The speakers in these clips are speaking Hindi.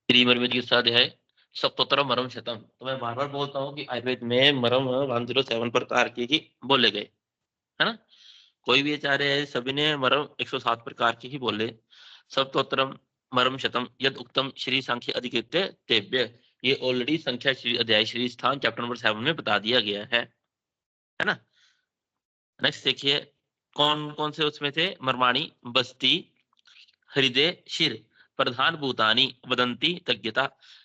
त्रिमर्म चिकित्सा अध्याय सप्तोत्तर मरम शतम। तो मैं बार बार बोलता हूँ कि आयुर्वेद में मरम 107 प्रकार के ही बोले गए, है ना। कोई भी आचार्य है सभी ने मरम 107 प्रकार के ही बोले। सप्तोत्तरम मरम शतम यद उक्तम श्री सांख्य अधिकृत्य तेभ्य, ये ऑलरेडी संख्या श्री अध्याय श्री स्थान चैप्टर नंबर 7 में बता दिया गया है ना। नेक्स्ट देखिए कौन कौन से उसमें थे। मरमाणी, बस्ती, हृदय, शिर, प्रधान भूतानी, वदंती, तज्ञता।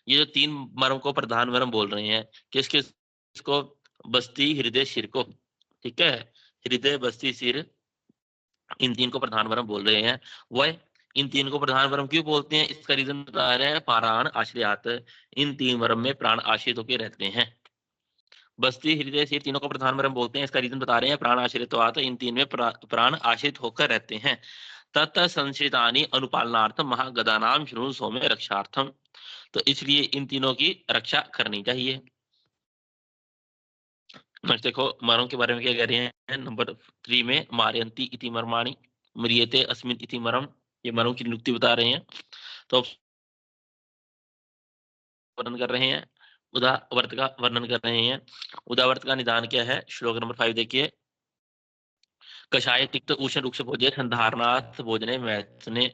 ये जो तीन मर्म को प्रधान मर्म बोल रहे हैं, किस किस को? बस्ती, हृदय, शिर को। ठीक है, हृदय, बस्ती, सिर, इन तीन को प्रधान मर्म बोल रहे हैं। वह इन तीन को प्रधान मर्म क्यों बोलते हैं, इसका रीजन बता रहे हैं। प्राण आश्रयात, इन तीन मर्म में प्राण आश्रित होकर रहते हैं। बस्ती, हृदय, सिर तीनों को प्रधान मर्म बोलते हैं, इसका रीजन बता रहे हैं। प्राण आश्रितवात, इन तीन में प्राण आश्रित होकर रहते हैं। तत् संश्रितानि अनुपालनार्थम महागदानाम शृणु सौम्य रक्षार्थम, तो इसलिए इन तीनों की रक्षा करनी चाहिए। देखो मरों के बारे में क्या कह रहे हैं। नंबर 3 में मारयंती इति मर्माणि, म्रियते अस्मिन् इति मरम, ये मरों की नियुक्ति बता रहे हैं। तो वर्णन कर रहे हैं, उदावर्त का वर्णन कर रहे हैं। उदावर्त का निदान क्या है, श्लोक नंबर 5 देखिए। कषाय तिक्त उष्ण रुक्ष भोजे संधारनाथ भोजने मैथुने,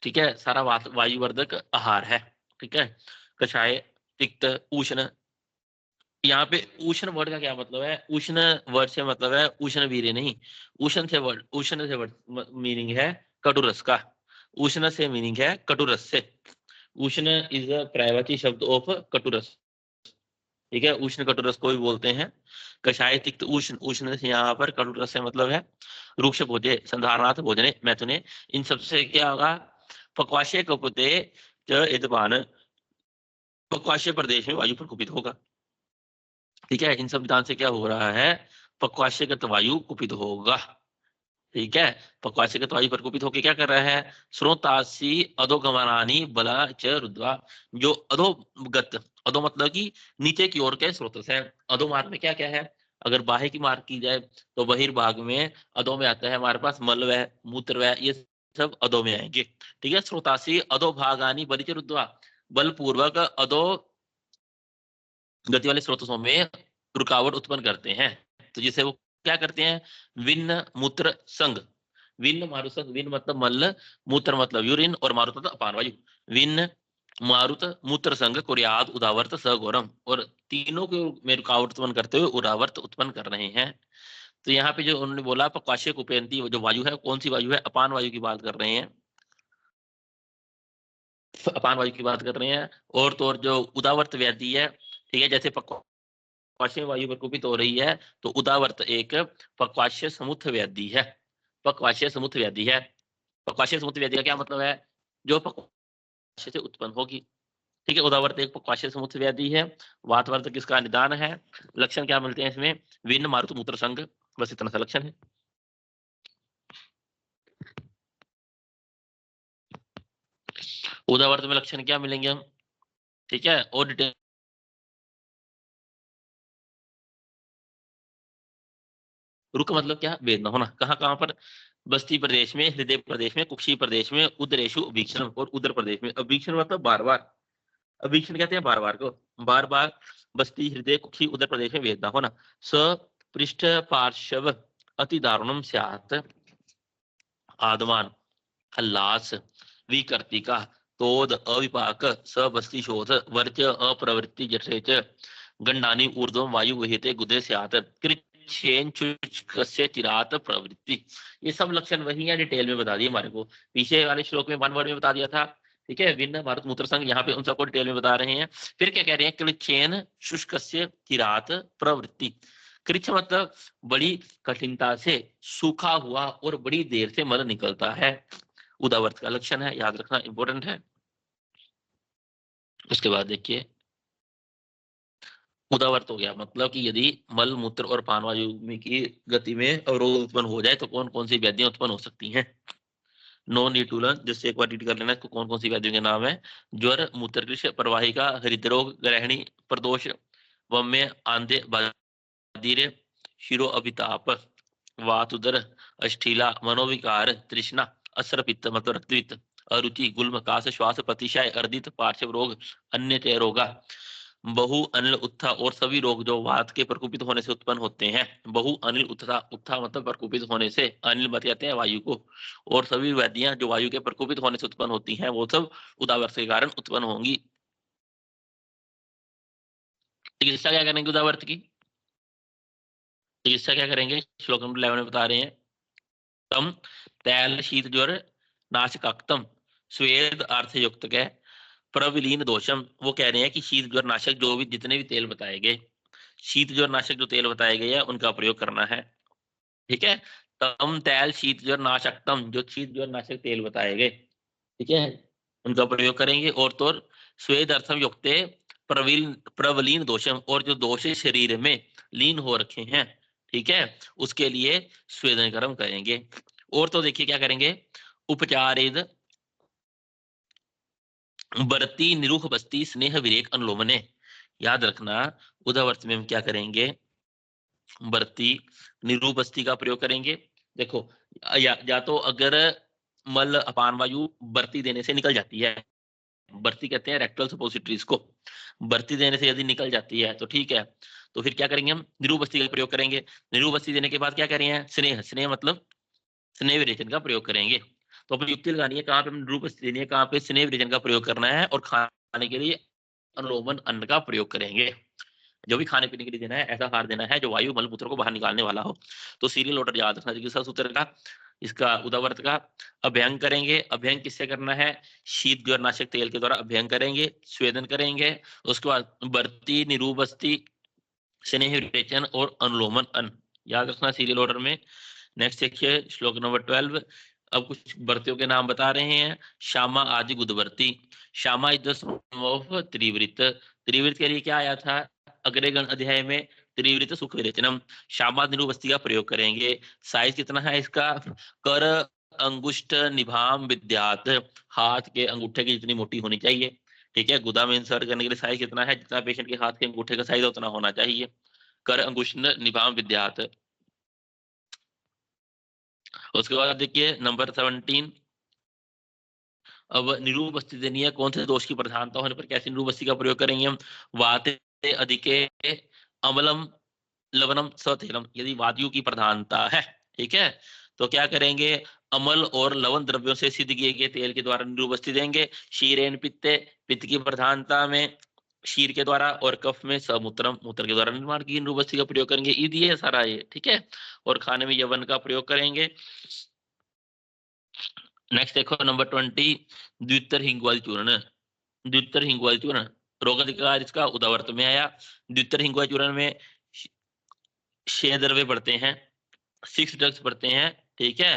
ठीक है, सारा वायुवर्धक आहार है। ठीक है, कषाय, तिक्त, उष्ण। यहाँ पे उष्ण वर्ड का क्या मतलब है? उष्ण वर्ड से मतलब है उष्ण वीर्य नहीं। उष्ण से वर्ड मीनिंग है कटुरस का। उष्ण से मीनिंग है कटुरस से। उष्ण इज अ प्रायवाची शब्द ऑफ कटुरस। ठीक है, उष्ण कटुरस को भी बोलते हैं। कषाय, तिक्त, उष्ण, उष्ण से यहाँ पर कटुरस से मतलब है रुक्ष भोजे संधारनाथ भोजने मैथुने, इन सबसे क्या होगा? पक्वाशय कपुते च इदपान, पक्वाशय प्रदेश में वायु प्रकुपित होगा। ठीक है, इन संविधान से क्या हो रहा है? पक्वाशयगत वायु कुपित होगा। ठीक है, पक्वाशयगत वायु प्रकुपित होकर क्या कर रहा है? स्रोतासी अधोगमनानी बला च रुद्वा, जो अधोगत, अधो मतलब कि नीचे की ओर के स्रोत है। अधो मार्ग में क्या क्या है? अगर बाह्य की मार्ग की जाए तो बहिर्भाग में अधो में आता है हमारे पास मल व मूत्र व, ये सब अधो में आएंगे। ठीक है, स्रोतासी अधो भागानी बलिच रुद्वा, बलपूर्वक अधो गति वाले स्रोतों में रुकावट उत्पन्न करते हैं। तो जिसे वो क्या करते हैं? विन्न मूत्र संग, विन्न मारुत संग, विन्न मतलब मल, मूत्र मतलब यूरिन, और मारुत मतलब अपान वायु। विन्न मारुत मूत्र संग कुर्याद उदावर्त सगोरम, और तीनों के में रुकावट उत्पन्न करते हुए उदावर्त उत्पन्न कर रहे हैं। तो यहाँ पे जो उन्होंने बोला पक्वाशय कुपेंती, जो वायु है कौन सी वायु है? अपान वायु की बात कर रहे हैं। अपान वायु की बात कर रहे हैं। और तो और जो उदावर्त व्याधि है, ठीक है, जैसे पक्वाशय वायु प्रकोपित हो रही है, तो उदावर्त एक पक्वाशय समुथ व्याधि है। पक्वाशय समुथ व्याधि है। पक्वाशय समुथ व्याधि का क्या मतलब है? जो पक्वाशय से उत्पन्न होगी। ठीक है, उदावर्त एक पक्वाशय समुथ व्याधि है। वातवर्त किसका निदान है? लक्षण क्या मिलते हैं इसमें? विन्न मारुत मूत्र संग, बस इतना सा लक्षण है। उदावर्त में लक्षण क्या मिलेंगे हम? ठीक है, और डिटेल रुक मतलब क्या? वेदना होना। कहाँ कहाँ पर? बस्ती प्रदेश में, हृदय प्रदेश में, कुक्षी प्रदेश में, उदरेशु अभीक्षण, और उदर प्रदेश में। अभीक्षण मतलब बार बार, अभीक्षण कहते हैं बार बार को, बार बार। बस्ती, हृदय, कुक्षी, उदर प्रदेश में वेदना होना। स पृष्ठ पार्श्व अति दारुणम स्यात् आदमान हल्लास विकर्तिका तोद अविपाक स बस्ती शोध वर्च अप्रवृत्ति जठरे च गंडानी ऊर्ध्वं वायु वहिते गुदे स्यात् कृच्छेन चुचकस्य चिरात प्रवृत्ति। ये सब लक्षण वही है, डिटेल में बता दिए हमारे को। पीछे वाले श्लोक में वन वर्ड में बता दिया था। ठीक है, विन्न भारत मूत्र संघ, यहाँ पे उन सबको डिटेल में बता रहे हैं। फिर क्या कह रहे हैं? कृच्छेन शुष्कस्य चिरात प्रवृत्ति। कृच्छ मतलब बड़ी कठिनता से सूखा हुआ और बड़ी देर से मल निकलता है, उदावर्त का लक्षण है, याद रखना इंपॉर्टेंट है। उसके बाद देखिए उदावर्त हो गया मतलब कि यदि मल मूत्र और पान वायु की गति में अवरोध उत्पन्न हो जाए तो कौन कौन सी व्याधियां उत्पन्न हो सकती हैं। नॉन न्यूट्रुलन, जिससे एक बार रीड कर लेना इसको, कौन कौन सी व्याधियों के नाम है? ज्वर, मूत्रकृश, प्रवाहिका, हृदरोग, ग्रहणी, प्रदोष, वम्य, आंधे, बधिर, शिरो अभिताप, वात उदर, अष्ठीला, मनोविकार, तृष्णा, असर पित्त मतलब रक्तपित्त, अरुचि, गुल्म, काश, श्वास, प्रतिशय, अर्दित, पार्श्व रोग, अन्य चय रोगा, बहु अनिल उत्था और सभी रोग जो वात के प्रकोपित होने से उत्पन्न होते हैं। बहु अनिल उत्था, उत्था मतलब प्रकोपित होने से, अनिल बताते हैं वायु को, और सभी व्याधियां जो वायु के प्रकोपित होने से उत्पन्न होती हैं वो सब उदावर्त के कारण उत्पन्न होंगी। चिकित्सा क्या करेंगे उदावर्त की? चिकित्सा क्या करेंगे? श्लोक नंबर 11 में बता रहे हैं, तम तैल शीत ज्वर नाशकाक्तम स्वेद अर्थ युक्त के प्रविलीन दोषम। वो कह रहे हैं कि शीत ज्वर नाशक जो भी जितने भी तेल बताए गए, शीत ज्वर नाशक जो तेल बताए गए हैं उनका प्रयोग करना है। ठीक है, तम तैल शीत ज्वर नाशकतम, जो शीत ज्वर नाशक तेल बताए गए, ठीक है, उनका प्रयोग करेंगे। और तो स्वेद अर्थम युक्ते प्रवलीन दोषम, और जो दोष शरीर में लीन हो रखे हैं, ठीक है, उसके लिए स्वेदन कर्म करेंगे। और तो देखिए क्या करेंगे, उपचारित बरती निरूख बस्ती स्नेह विरेक अनुलोमने। याद रखना, उदावर्त में हम क्या करेंगे, बरती निरूख बस्ती का प्रयोग करेंगे। देखो, या तो अगर मल अपान वायु बरती देने से निकल जाती है, बर्ती कहते हैं रेक्टल सपोजिटरीज को, बर्ती देने से यदि निकल जाती है तो ठीक है, तो फिर क्या करेंगे, हम निरूबस्ती का प्रयोग करेंगे। निरूबस्ती देने के बाद क्या करें हैं, स्नेह, स्नेह मतलब स्नेह विरेचन का प्रयोग करेंगे। तो अपनी युक्ति लगानी है कहाँ पे हमें निरूबस्ती देनी है, कहाँ पे स्नेह विरेचन का प्रयोग करना है, और खाने के लिए अनुलोमन अन्न का प्रयोग करेंगे। जो भी खाने पीने के लिए देना है ऐसा आहार देना है जो वायु मलमूत्र को बाहर निकालने वाला हो। तो सीरियल ऑर्डर याद रखना, चिकित्सा सूत्र का, इसका उदावर्त का अभ्यंग करेंगे। अभ्यंग किससे करना है, शीत ज्वर नाशक तेल के द्वारा अभ्यंग करेंगे, स्वेदन करेंगे। उसके बाद बर्ती निरूबस्ती स्नेह विरेचन और अनुलोमन अन्न, याद रखना सीरियल ऑर्डर में। नेक्स्ट देखिए श्लोक नंबर 12। अब कुछ बर्तियों के नाम बता रहे हैं। श्यामा आदि गुदवर्ती, श्यामा इज द सन ऑफ त्रिवृत। त्रिवृत के लिए क्या आया था अग्रगण अध्याय में, त्रिवृत सुख विरेचनम। श्यामा निरूबस्ती का प्रयोग करेंगे। साइज कितना है इसका, कर अंगुष्ठ निभाम विद्यात, हाथ के अंगूठे की जितनी मोटी होनी चाहिए। ठीक है, गुदा में इंसर्ट करने के लिए साइज कितना है, जितना पेशेंट के हाथ के अंगूठे का साइज उतना होना चाहिए। कर अंगुष्ठ निभाम विद्यात। उसके बाद देखिए नंबर 17। अब निरूबस्ती देनी है, कौन से दोष की प्रधानता होने पर कैसी निरूबस्ती का प्रयोग करेंगे हम, वाते अधिके अम्लम लवणम सतेलम, यदि वायु की प्रधानता है, ठीक है, तो क्या करेंगे, अमल और लवण द्रव्यों से सिद्ध किए गए तेल के द्वारा निरूबस्ती देंगे। क्षीरेन पित्ते, पित्त की प्रधानता में क्षीर के द्वारा, और कफ में समूत्रम, मूत्र के द्वारा निर्माण की निरूबस्ती का प्रयोग करेंगे। ईदी है सारा ये, ठीक है, और खाने में यवन का प्रयोग करेंगे। नेक्स्ट देखो नंबर 20, द्वितर हिंगवादी चूर्ण। द्वितर हिंगवादी चूर्ण रोग अधिकार इसका उदावर्त में आया। द्वितर हिंगवादी चूर्ण में 6 द्रव्य पड़ते हैं, 6 ड्रग्स पड़ते हैं, ठीक है,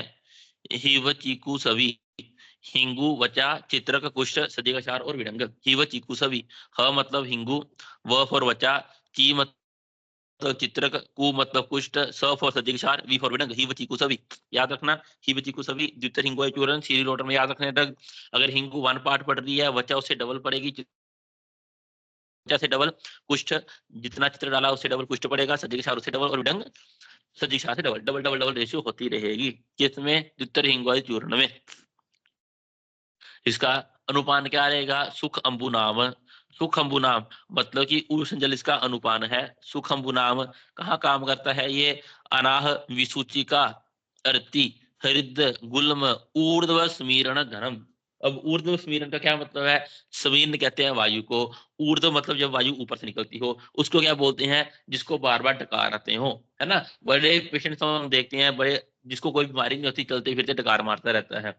हिव चीकू सभी, हिंगू वचा चित्रक कुष्ठ सदिकाचार और विडंग। हिव चीकू सभी, ह मतलब हिंगू, व फॉर वचा, ची मतलब चित्रक, कु मतलब कुष्ठ, स फॉर सदिकाचार, वी फॉर विडंग। हिव चीकू सभी, याद रखना, हिव चीकू सभी द्वितीय हिंगू चूर्ण सीरियल ऑर्डर में याद रखना ड्रग। अगर हिंगू 1 पार्ट पड़ रही है, वचा उससे डबल पड़ेगी, चित्रा से डबल, कुष्ठ जितना चित्र डाला उससे डबल कुष्ठ पड़ेगा, सदिकाचार उससे डबल, और विडंग सदिशा से double double double double ratio होती रहेगी। किसमें, द्वितीय हिंगवादी चूर्ण में। इसका अनुपान क्या रहेगा, सुख अंबु नाम। सुख अंबु नाम मतलब कि उष्ण जल इसका अनुपान है। सुख अंबु नाम कहाँ काम करता है ये, अनाह विसूचिका अर्ति हृद गुल्म ऊर्ध्व स्मीरण धर्म। अब ऊर्ध्व स्मीरण का क्या मतलब है, स्मीर्ण कहते हैं वायु को, ऊर्ध्व मतलब जब वायु ऊपर से निकलती हो उसको क्या बोलते हैं, जिसको बार बार डकार आते हो, है ना। बड़े पेशेंट्स हम देखते हैं, बड़े जिसको कोई बीमारी नहीं होती, चलते फिरते डकार मारता रहता है,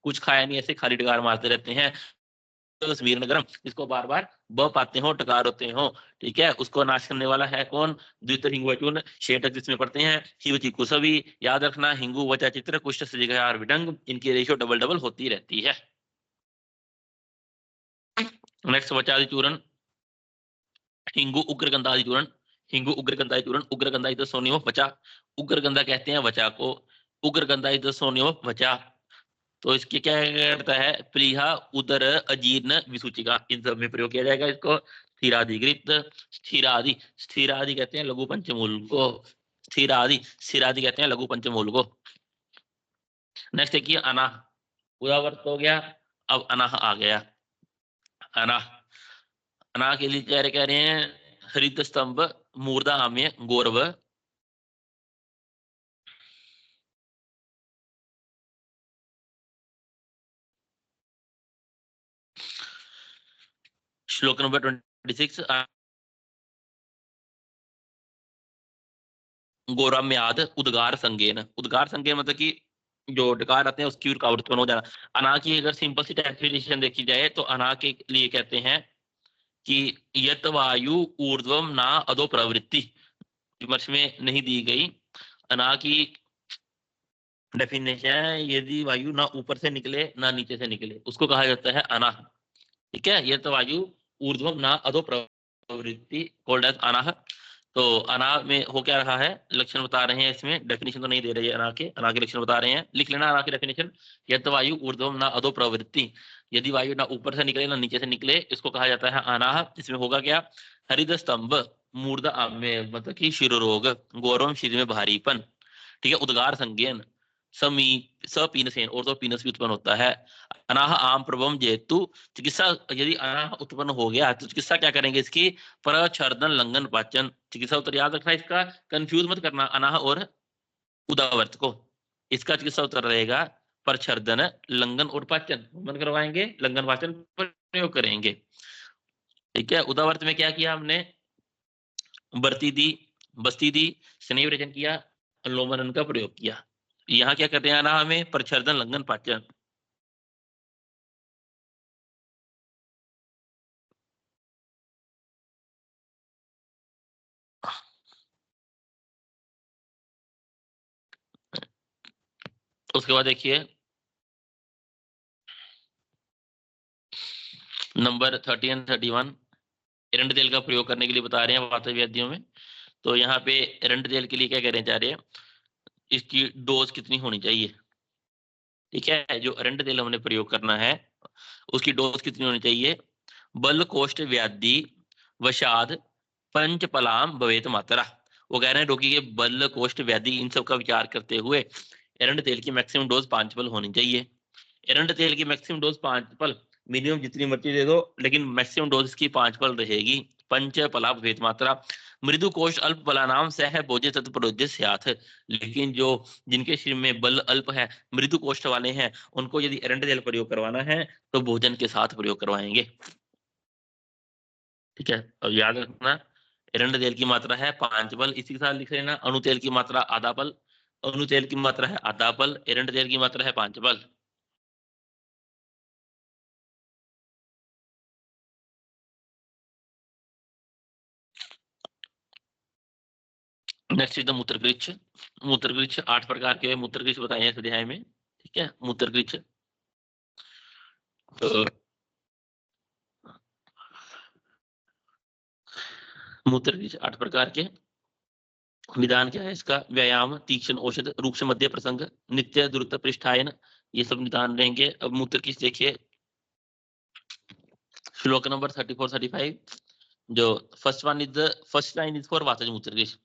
कुछ खाया नहीं ऐसे खाली डकार मारते रहते हैं। तो वीर नगरम इसको बार बार ब पाते हो टकार होते हो, ठीक है, उसको नाश करने वाला है कौन, द्वितीय हिंगु चूर्ण। शेटक जिसमें पढ़ते हैं शिव जी कुसवी, याद रखना हिंगू वचा चित्र कुष्ठ सजिगार विडंग, इनकी रेशियो डबल डबल होती रहती है। नेक्स्ट वचादि चूर्ण, हिंगू उग्रगंधादि चूर्ण। हिंगू उग्रगंधादि चूर्ण, उग्रगंधा इज द सोनियम ऑफ वचा, उग्रगंधा कहते हैं वचा को, उग्रगंधा इज द सोनियम ऑफ वचा। तो इसके क्या करता है, प्लीहा उदर अजीर्ण विसूचिका, इन सब में प्रयोग किया जाएगा इसको। स्थिराधिकृत, स्थिरादि, स्थिरादि कहते हैं लघु पंचमूल को, स्थिरादि, स्थिरादि कहते हैं लघु पंचमूल को। नेक्स्ट देखिए अनाह, उदावर्त हो गया। अब अनाह आ गया। अनाह, अनाह के लिए कह रहे हैं हरित स्तंभ, मूर्धा आम्य, गौरव। श्लोक नंबर 26, गौरम्याद उद्गार संज्ञेन। उद्गार संज्ञेन मतलब कि जो डकार आते हैं उसकी रुकावट उत्पन्न हो जाना। अना की अगर सिंपल सी डेफिनेशन देखी जाए तो अना के लिए कहते हैं कि यत वायु ऊर्ध्वम ना अधो प्रवृत्ति, विमर्श में नहीं दी गई। अना की डेफिनेशन है यदि वायु ना ऊपर से निकले ना नीचे से निकले, उसको कहा जाता है अना। ठीक है, यत वायु ऊर्ध्वम ना अधो प्रवृत्ति कॉल्ड एज अनाह। तो अना में हो क्या रहा है, लक्षण बता रहे हैं, इसमें डेफिनेशन तो नहीं दे रही है अना के लक्षण बता रहे हैं, लिख लेना अना की डेफिनेशन। यद वायु ऊर्ध्वम ना अधो प्रवृत्ति, यदि वायु ना ऊपर से निकले ना नीचे से निकले, इसको कहा जाता है अनाह। इसमें होगा क्या, हरिद स्तंभ, मूर्धा आम्य मतलब कि शिरो रोग, गौरव शरीर में भारीपन। ठीक है, उद्गार संज्ञान, समीप सपीनसेन और तो पीनस भी उत्पन्न होता है। अनाह आम प्रभम जेतु, चिकित्सा यदि अनाह उत्पन्न हो गया तो चिकित्सा क्या करेंगे इसकी, प्रच्छर्दन लंघन पाचन। चिकित्सा उत्तर याद रखना, इसका कंफ्यूज मत करना अनाह और उदावर्त को। इसका चिकित्सा उत्तर रहेगा प्रच्छर्दन लंघन और पाचन, मन करवाएंगे, लंघन पाचन प्रयोग करेंगे। ठीक है, उदावर्त में क्या किया हमने, बरती दी, बस्ती दी, स्नेह रचन किया, लोमन का प्रयोग किया। यहाँ क्या करते हैं अनाह में, प्रच्छर्दन लंघन पाचन। उसके बाद देखिए नंबर 30 एंड 31, एरंड तेल का प्रयोग करने के लिए बता रहे हैं वातज व्याधियों में। तो यहाँ पे एरंड तेल के लिए क्या कहना चाह रहे हैं, इसकी डोज कितनी होनी चाहिए। ठीक है, जो एरंड तेल हमने प्रयोग करना है उसकी डोज कितनी होनी चाहिए, बल कोष्ठ व्याधि वशाद पंचपलाम भवेत मात्रा। वो कह रहे हैं रोगी के बल कोष्ठ व्याधि इन सब का विचार करते हुए एरंड तेल की मैक्सिमम डोज 5 पल होनी चाहिए। एरंड तेल की मैक्सिमम डोज 5 पल, मिनिमम जितनी मर्जी दे दो लेकिन मैक्सिमम डोज इसकी 5 पल रहेगी। पंच पला भेद मात्रा, मृदु कोष अल्प बलानाम सह भोज्य तत्प्रोज्य स्याथ। लेकिन जो जिनके शरीर में बल अल्प है, मृदु कोष्ठ वाले हैं, उनको यदि एरंड तेल प्रयोग करवाना है तो भोजन के साथ प्रयोग करवाएंगे। ठीक है, अब याद रखना एरंड तेल की मात्रा है 5 पल, इसी के साथ लिख लेना अणु तेल की मात्रा आधा पल। अणु तेल की मात्रा है आधा पल, एरंड तेल की मात्रा है 5 पल। नेक्स्ट इज द मूत्रकृच्छ। मूत्रकृच्छ 8 प्रकार के मूत्रकृच्छ बताए हैं इस अध्याय में। ठीक है, मूत्रकृच्छ तो मूत्रकृच्छ 8 प्रकार के। निदान क्या है इसका, व्यायाम, तीक्ष्ण औषध, रूक्ष मध्य प्रसंग, नित्य द्रुत पृष्ठायन, ये सब निदान रहेंगे। अब मूत्रकृच्छ देखिए श्लोक नंबर 34 35, जो फर्स्ट लाइन इज फॉर वातज मूत्रकृच्छ।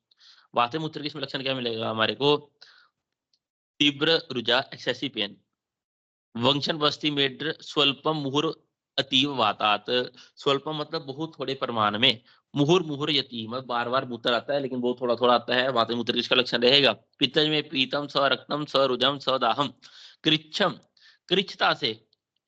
वातज मूत्रकृच्छ में लक्षण क्या मिलेगा हमारे को, तीव्र रुजा एक्सेसिव पेन, वंशन बस्ती मेड्र स्वल्पम मुहुर अतीव वातात। स्वल्पम मतलब बहुत थोड़े परिमाण में, मुहुर मुहुर यति मतलब बार बार मूत्र आता है लेकिन बहुत थोड़ा थोड़ा आता है, वात मूत्र इसका लक्षण रहेगा। पित्तज में पीतम स रक्तम स रुजम स दाहम, कृच्छम कृच्छता से,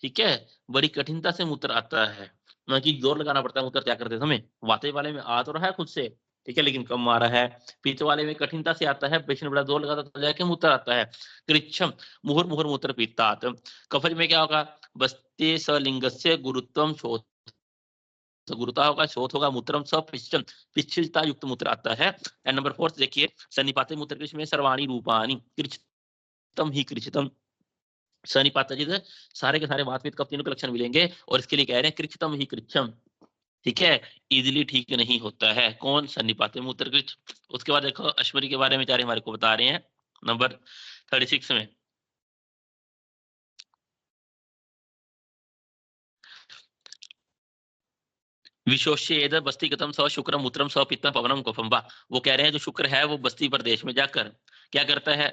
ठीक है, बड़ी कठिनता से मूत्र आता है, मतलब कि जोर लगाना पड़ता है मूत्र त्याग करते समय। वाते वाले में आ तो रहा है खुद से, ठीक है, लेकिन कम आ रहा है। पित्त वाले में कठिनता से आता है, पेशेंट बड़ा जोर लगाता तो जाके मूत्र आता है। कृच्छम मुहुर मुहुर मूत्र पीतात। कफज में क्या होगा, बस्ते सलिंगस्य गुरुत्वम शोथ, गुरुता होगा, शोथ होगा, मूत्रम सपिष्टम, पिच्छिलता युक्त मूत्र आता है। एंड नंबर 4 देखिए सन्निपाते मूत्र में सर्वाणी रूपानी कृच्छितम ही कृच्छितम। सन्निपात जिधर सारे के सारे वातपित्त कफ तीनों के लक्षण मिलेंगे और इसके लिए कह रहे हैं कृच्छितम ही कृच्छम। ठीक है, इजिली ठीक नहीं होता है कौन, सन्निपाते मूत्र। उसके बाद देखो अश्वरी के बारे में चारे हमारे को बता रहे हैं नंबर 36 में। विशोष्येद बस्तीगतम स शुक्रम मूत्रम स पित्तम पवनम कफम्बा। वो कह रहे हैं जो शुक्र है वो बस्ती प्रदेश में जाकर क्या करता है,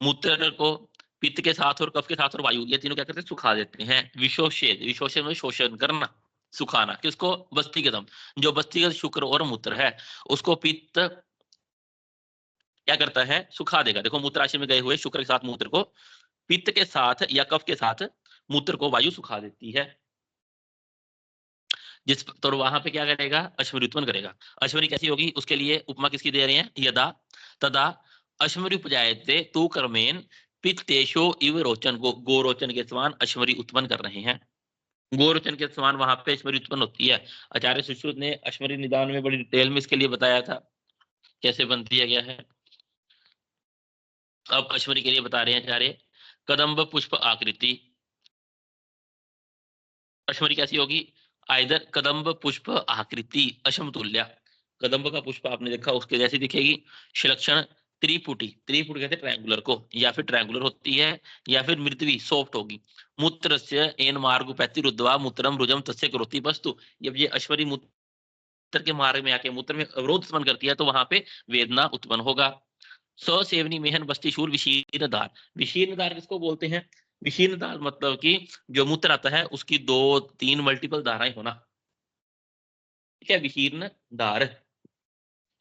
मूत्र को पित्त के साथ और कफ के साथ और वायु, ये तीनों क्या करते हैं, सुखा देते हैं। विशोषेद, विशोषण में शोषण करना, सुखाना। किसको, बस्तिगतम, जो बस्तिगत शुक्र और मूत्र है उसको पित्त क्या करता है, सुखा देगा। देखो मूत्राशय में गए हुए शुक्र के साथ मूत्र को पित्त के साथ या कफ के साथ मूत्र को वायु सुखा देती है। जिस तो वहां पे क्या करेगा, अश्मरी उत्पन्न करेगा। अश्मरी कैसी होगी, उसके लिए उपमा किसकी दे रहे हैं, यदा तदा अश्मरी उपजायते तू कर्मेन पित्तेशो इव रोचन, गोरोचन के समान अश्मरी उत्पन्न कर रहे हैं। गोरोचन के समान वहां पे अश्मरी उत्पन्न होती है। आचार्य सुश्रुत ने अश्मरी निदान में बड़ी डिटेल में इसके लिए बताया था कैसे बनती है, क्या है। अब अश्मरी के लिए बता रहे हैं आचार्य, कदम्ब पुष्प आकृति। अश्मरी कैसी होगी, आइदर कदम्ब पुष्प आकृति अशमतुल्य, कदम्ब का पुष्प आपने देखा उसके जैसी दिखेगी। शिलक्षण त्रिपुटी, त्रिपुटी कहते हैं ट्रायंगुलर को, या फिर ट्रायंगुलर होती है, या फिर मृदवी सॉफ्ट होगी। मूत्रस्य एन मार्ग पैति रुद्वा मूत्रम रुजम तस्य करोति वस्तु, जब ये अश्वरी मूत्र के मार्ग में आके मूत्र में अवरोध उत्पन्न करती है तो वहां पे वेदना उत्पन्न होगा। ससेवनी मेहन बस्ती शूल विशीर्ण दार, विशीर्ण दार किसको बोलते हैं, विशीर्ण दार मतलब कि जो मूत्र आता है उसकी 2-3 मल्टीपल धाराएं होना, ठीक है, विशीर्ण दार,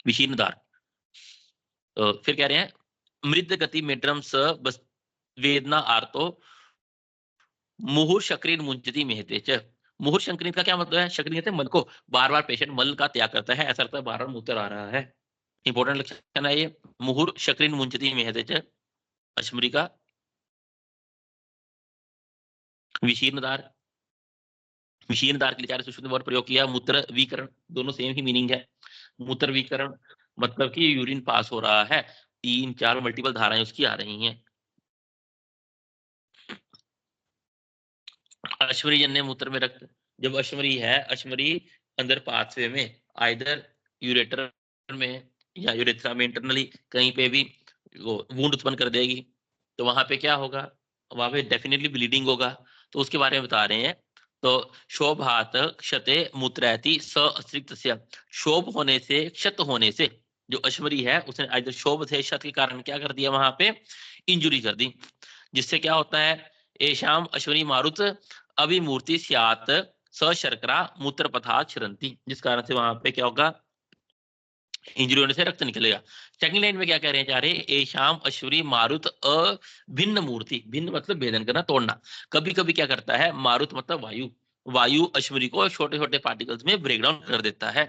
विशीर्ण दार। तो फिर कह रहे हैं मृद गति मेड्रम स वेदना आर्तो मुहुर शक्रीन मुंजती मेहते च। मुहुर शंकरीन का क्या मतलब है, शक्रीन कहते हैं मल को, बार बार पेशेंट मल का त्याग करता है, ऐसा लगता है बार बार मूत्र आ रहा है। इंपॉर्टेंट लक्षण है ये, मुहुर शक्रीन मुंजती मेहते च, अश्मरी का विशीर्णदार। विशीर्णदार के लिए चार सुश्रुत वर्ड प्रयोग किया, मूत्र विकरण, दोनों सेम ही मीनिंग है। मूत्र विकरण मतलब कि यूरिन पास हो रहा है, 3-4 मल्टीपल धाराएं उसकी आ रही हैं। अश्मरी जन्य मूत्र में रक्त, जब अश्मरी है, अश्मरी अंदर पाथवे में आइदर यूरेटर में या यूरेथ्रा में इंटरनली कहीं पे भी वो वुंड उत्पन्न कर देगी, तो वहां पे क्या होगा, वहां पे डेफिनेटली ब्लीडिंग होगा। तो उसके बारे में बता रहे हैं। तो शोभात क्षते मूत्रैति स अतिरिक्त से, शोभ होने से, क्षत होने से, जो अश्मरी है उसने आइदर शोभ से क्षत के कारण क्या कर दिया, वहां पे इंजुरी कर दी, जिससे क्या होता है, एशाम अश्वनी मारुत अभिमूर्ति स्यात सशर्करा मूत्र पथा छिरंती, जिस कारण से वहां पे क्या होगा, इंजरी होने से रक्त निकलेगा। सेकंड लाइन में क्या कह रहे हैं, चाह रहे एशाम अश्वरी मारुत अभिन्न मूर्ति, भिन्न मतलब भेदन करना, तोड़ना। कभी कभी क्या करता है, मारुत मतलब वायु, वायु अश्वरी को छोटे छोटे पार्टिकल्स में ब्रेक डाउन कर देता है।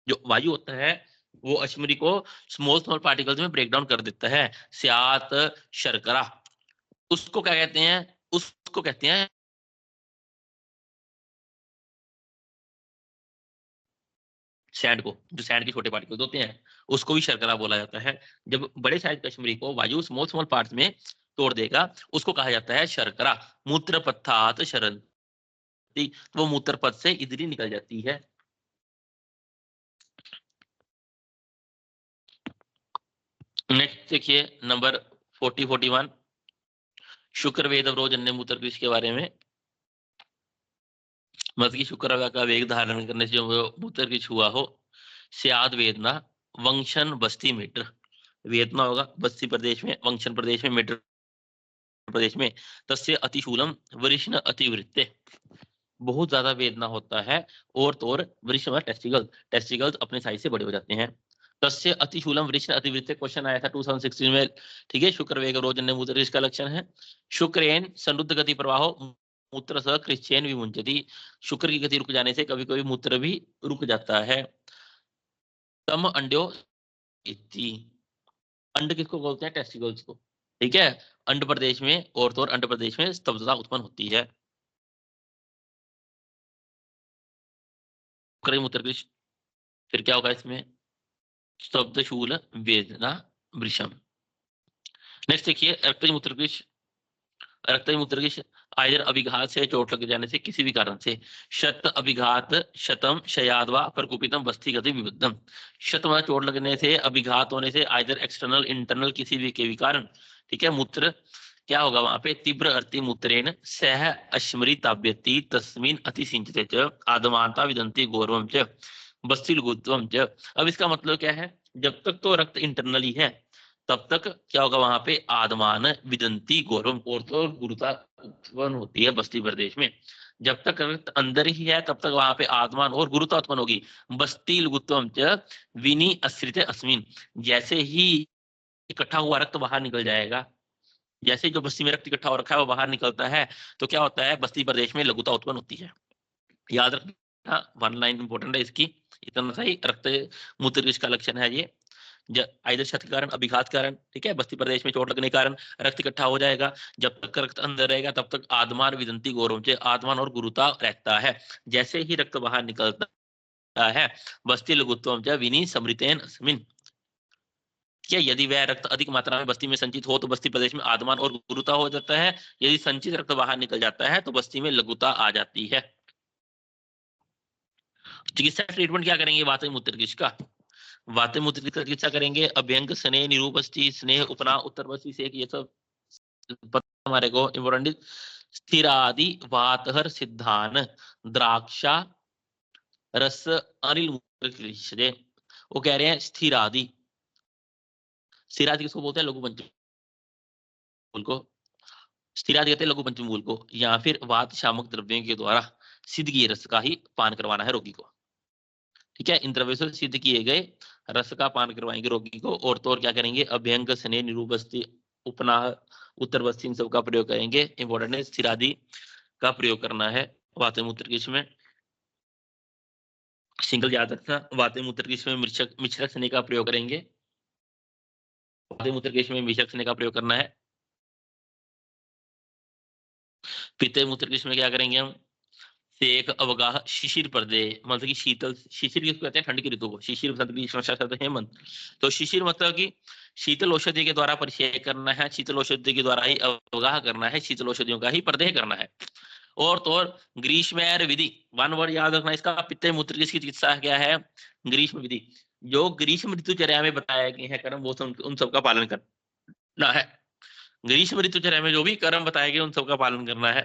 जो वायु होता है वो अश्वरी को स्मॉल स्मॉल पार्टिकल्स में ब्रेक डाउन कर देता है। स्यात शर्करा, उसको क्या कहते हैं, उसको कहते हैं सैंड को, जो सैंड के छोटे पार्टिकल्स होते हैं उसको भी शर्करा बोला जाता है। जब बड़े साइज कश्मीरी को वायु स्मॉल स्मॉल पार्ट्स में तोड़ देगा उसको कहा जाता है शर्करा। मूत्र पथात शरंती, वो मूत्र पथ से इधर निकल जाती है। नेक्स्ट देखिए नंबर 41, शुक्र वेद अवरोध अन्य मूत्र कृष के बारे में। मतलब की शुक्र का वेग धारण करने से जो मूत्र कृष हुआ हो, स्याद वेदना वंशन बस्ती मीटर, वेदना होगा बस्ती प्रदेश में, वंशन प्रदेश में, मीटर प्रदेश में। तस्य अतिशूलम वरिष्ण अतिवृत्ते, बहुत ज्यादा वेदना होता है, और तो और वरिष्ठ टेस्टिकल, टेस्टिकल्स अपने साइज से बड़े हो जाते हैं। तस्य अतिशूलम वरिष्ठ अतिवृत्ते, क्वेश्चन आया था 2016 में, ठीक है। शुक्र वेग रोज अन्य मूत्र इसका लक्षण है। शुक्रेन सनुद्ध गति प्रवाह मूत्र सह क्रिश्चेन विमुंचति, शुक्र की गति रुक जाने से कभी कभी मूत्र भी रुक जाता है। तम अंड्यो इति, अंड किसको बोलते हैं, टेस्टिकल्स को, ठीक है। अंड प्रदेश में और तो और अंड प्रदेश में स्तब्धता उत्पन्न होती है। मूत्र कृष, फिर क्या होगा इसमें, स्तब्धशूल वेदना वृषम। नेक्स्ट देखिए रक्तज मूत्र कृष, रक्तज मूत्र कृष आयदर अभिघात से, चोट लग जाने से, किसी भी कारण से। शत अभिघात शतम शयादवा प्रकुपितम बस्ती गति विबद्धम, शत में चोट लगने से, अभिघात होने से, आयदर एक्सटर्नल इंटरनल किसी भी के भी कारण, ठीक है। मूत्र क्या होगा वहां पे, तीव्र अर्ति मूत्रेण सह अश्मरी ताब्यति तस्मिन अति सिंचते च आदमांता विदंती गौरवम च बस्तिल गुत्वम च। अब इसका मतलब क्या है, जब तक तो रक्त इंटरनली है तब तक क्या होगा, वहां पे आदमान विदंती गौरव और तो गुरुता उत्पन्न होती है बस्ती प्रदेश में। जब तक रक्त अंदर ही है तब तक वहां पे आत्मान और गुरुता उत्पन्न होगी। बस्ती लघुत्वम च विनी अस्रित अस्मिन, जैसे ही इकट्ठा हुआ रक्त बाहर निकल जाएगा, जैसे ही जो बस्ती में रक्त इकट्ठा हो रखा है वो बाहर निकलता है, तो क्या होता है, बस्ती प्रदेश में लघुता उत्पन्न होती है। याद रखना, वन लाइन इंपॉर्टेंट है इसकी, इतना सा ही। रक्त मूत्र का लक्षण है ये, आइदर क्षत के कारण, अभिघात के कारण, ठीक है, बस्ती प्रदेश में चोट लगने के कारण रक्त इकट्ठा हो जाएगा। जब तक रक्त अंदर रहेगा तब तक आदमान विदंती गौरव से आदमान और गुरुता रहता है। जैसे ही रक्त बाहर निकलता है, बस्ती लघुत्वम च विनी समृतेन अस्मिन, ठीक है, यदि वह रक्त अधिक मात्रा में बस्ती में संचित हो तो बस्ती प्रदेश में आदमान और गुरुता हो जाता है। यदि संचित रक्त बाहर निकल जाता है तो बस्ती में लघुता आ जाती है। चिकित्सा ट्रीटमेंट क्या करेंगे वात मूत्र का? वात मूत्र की चिकित्सा करेंगे, अभ्यंग, स्नेह, निरूपस्थि, स्नेह, उपना, उत्तरपस्थि से, ये सब पता हमारे को इम्पोर्टेंट। स्थिर आदि वातहर सिद्धान द्राक्षा रस अनिल मूत्र, वो कह रहे हैं स्थिर आदि। स्थिर आदि किसको बोलते हैं? लघु पंचमूल को। स्थिर आदि कहते हैं लघु पंचमूल को, या फिर वात शामक द्रव्यों के द्वारा सिद्ध किए रस का ही पान करवाना है रोगी को। ठीक है, इन द्रव्यों से सिद्ध किए गए रस का पान करवाएंगे रोगी को। और तो और क्या करेंगे, अभ्यंग, स्नेह, निरूपस्थि, उपनाह, उत्तरवस्थि, इन सब का प्रयोग करेंगे। इंपॉर्टेंट है, स्थिर आदि का प्रयोग करना है वात मूत्र में। सिंगल याद रखना, वात मूत्र में मिश्रक स्नेह का प्रयोग करेंगे। वात मूत्र में मिश्रक स्नेह का प्रयोग करना है। पित्त मूत्र में क्या करेंगे हम, सेक, अवगाह, शिशिर पर्दे, मतलब कि शीतल, शिशिर किसको कहते हैं? ठंड की ऋतु को। शिशिर शब्द हेमंत, तो शिशिर मतलब कि शीतल औषधि के द्वारा परिचय करना है, शीतल औषधि के द्वारा ही अवगाह करना है, शीतल औषधियों का ही पर्देह करना है। और तो और ग्रीष्म विधि, वन वर्ड याद रखना इसका, पित्त मूत्र की चिकित्सा क्या है? ग्रीष्म विधि। जो ग्रीष्म ऋतुचर्या में बताया गए हैं कर्म, वो उन सबका पालन करना है। ग्रीष्म ऋतुचर्या में जो भी कर्म बताए गए उन सबका पालन करना है।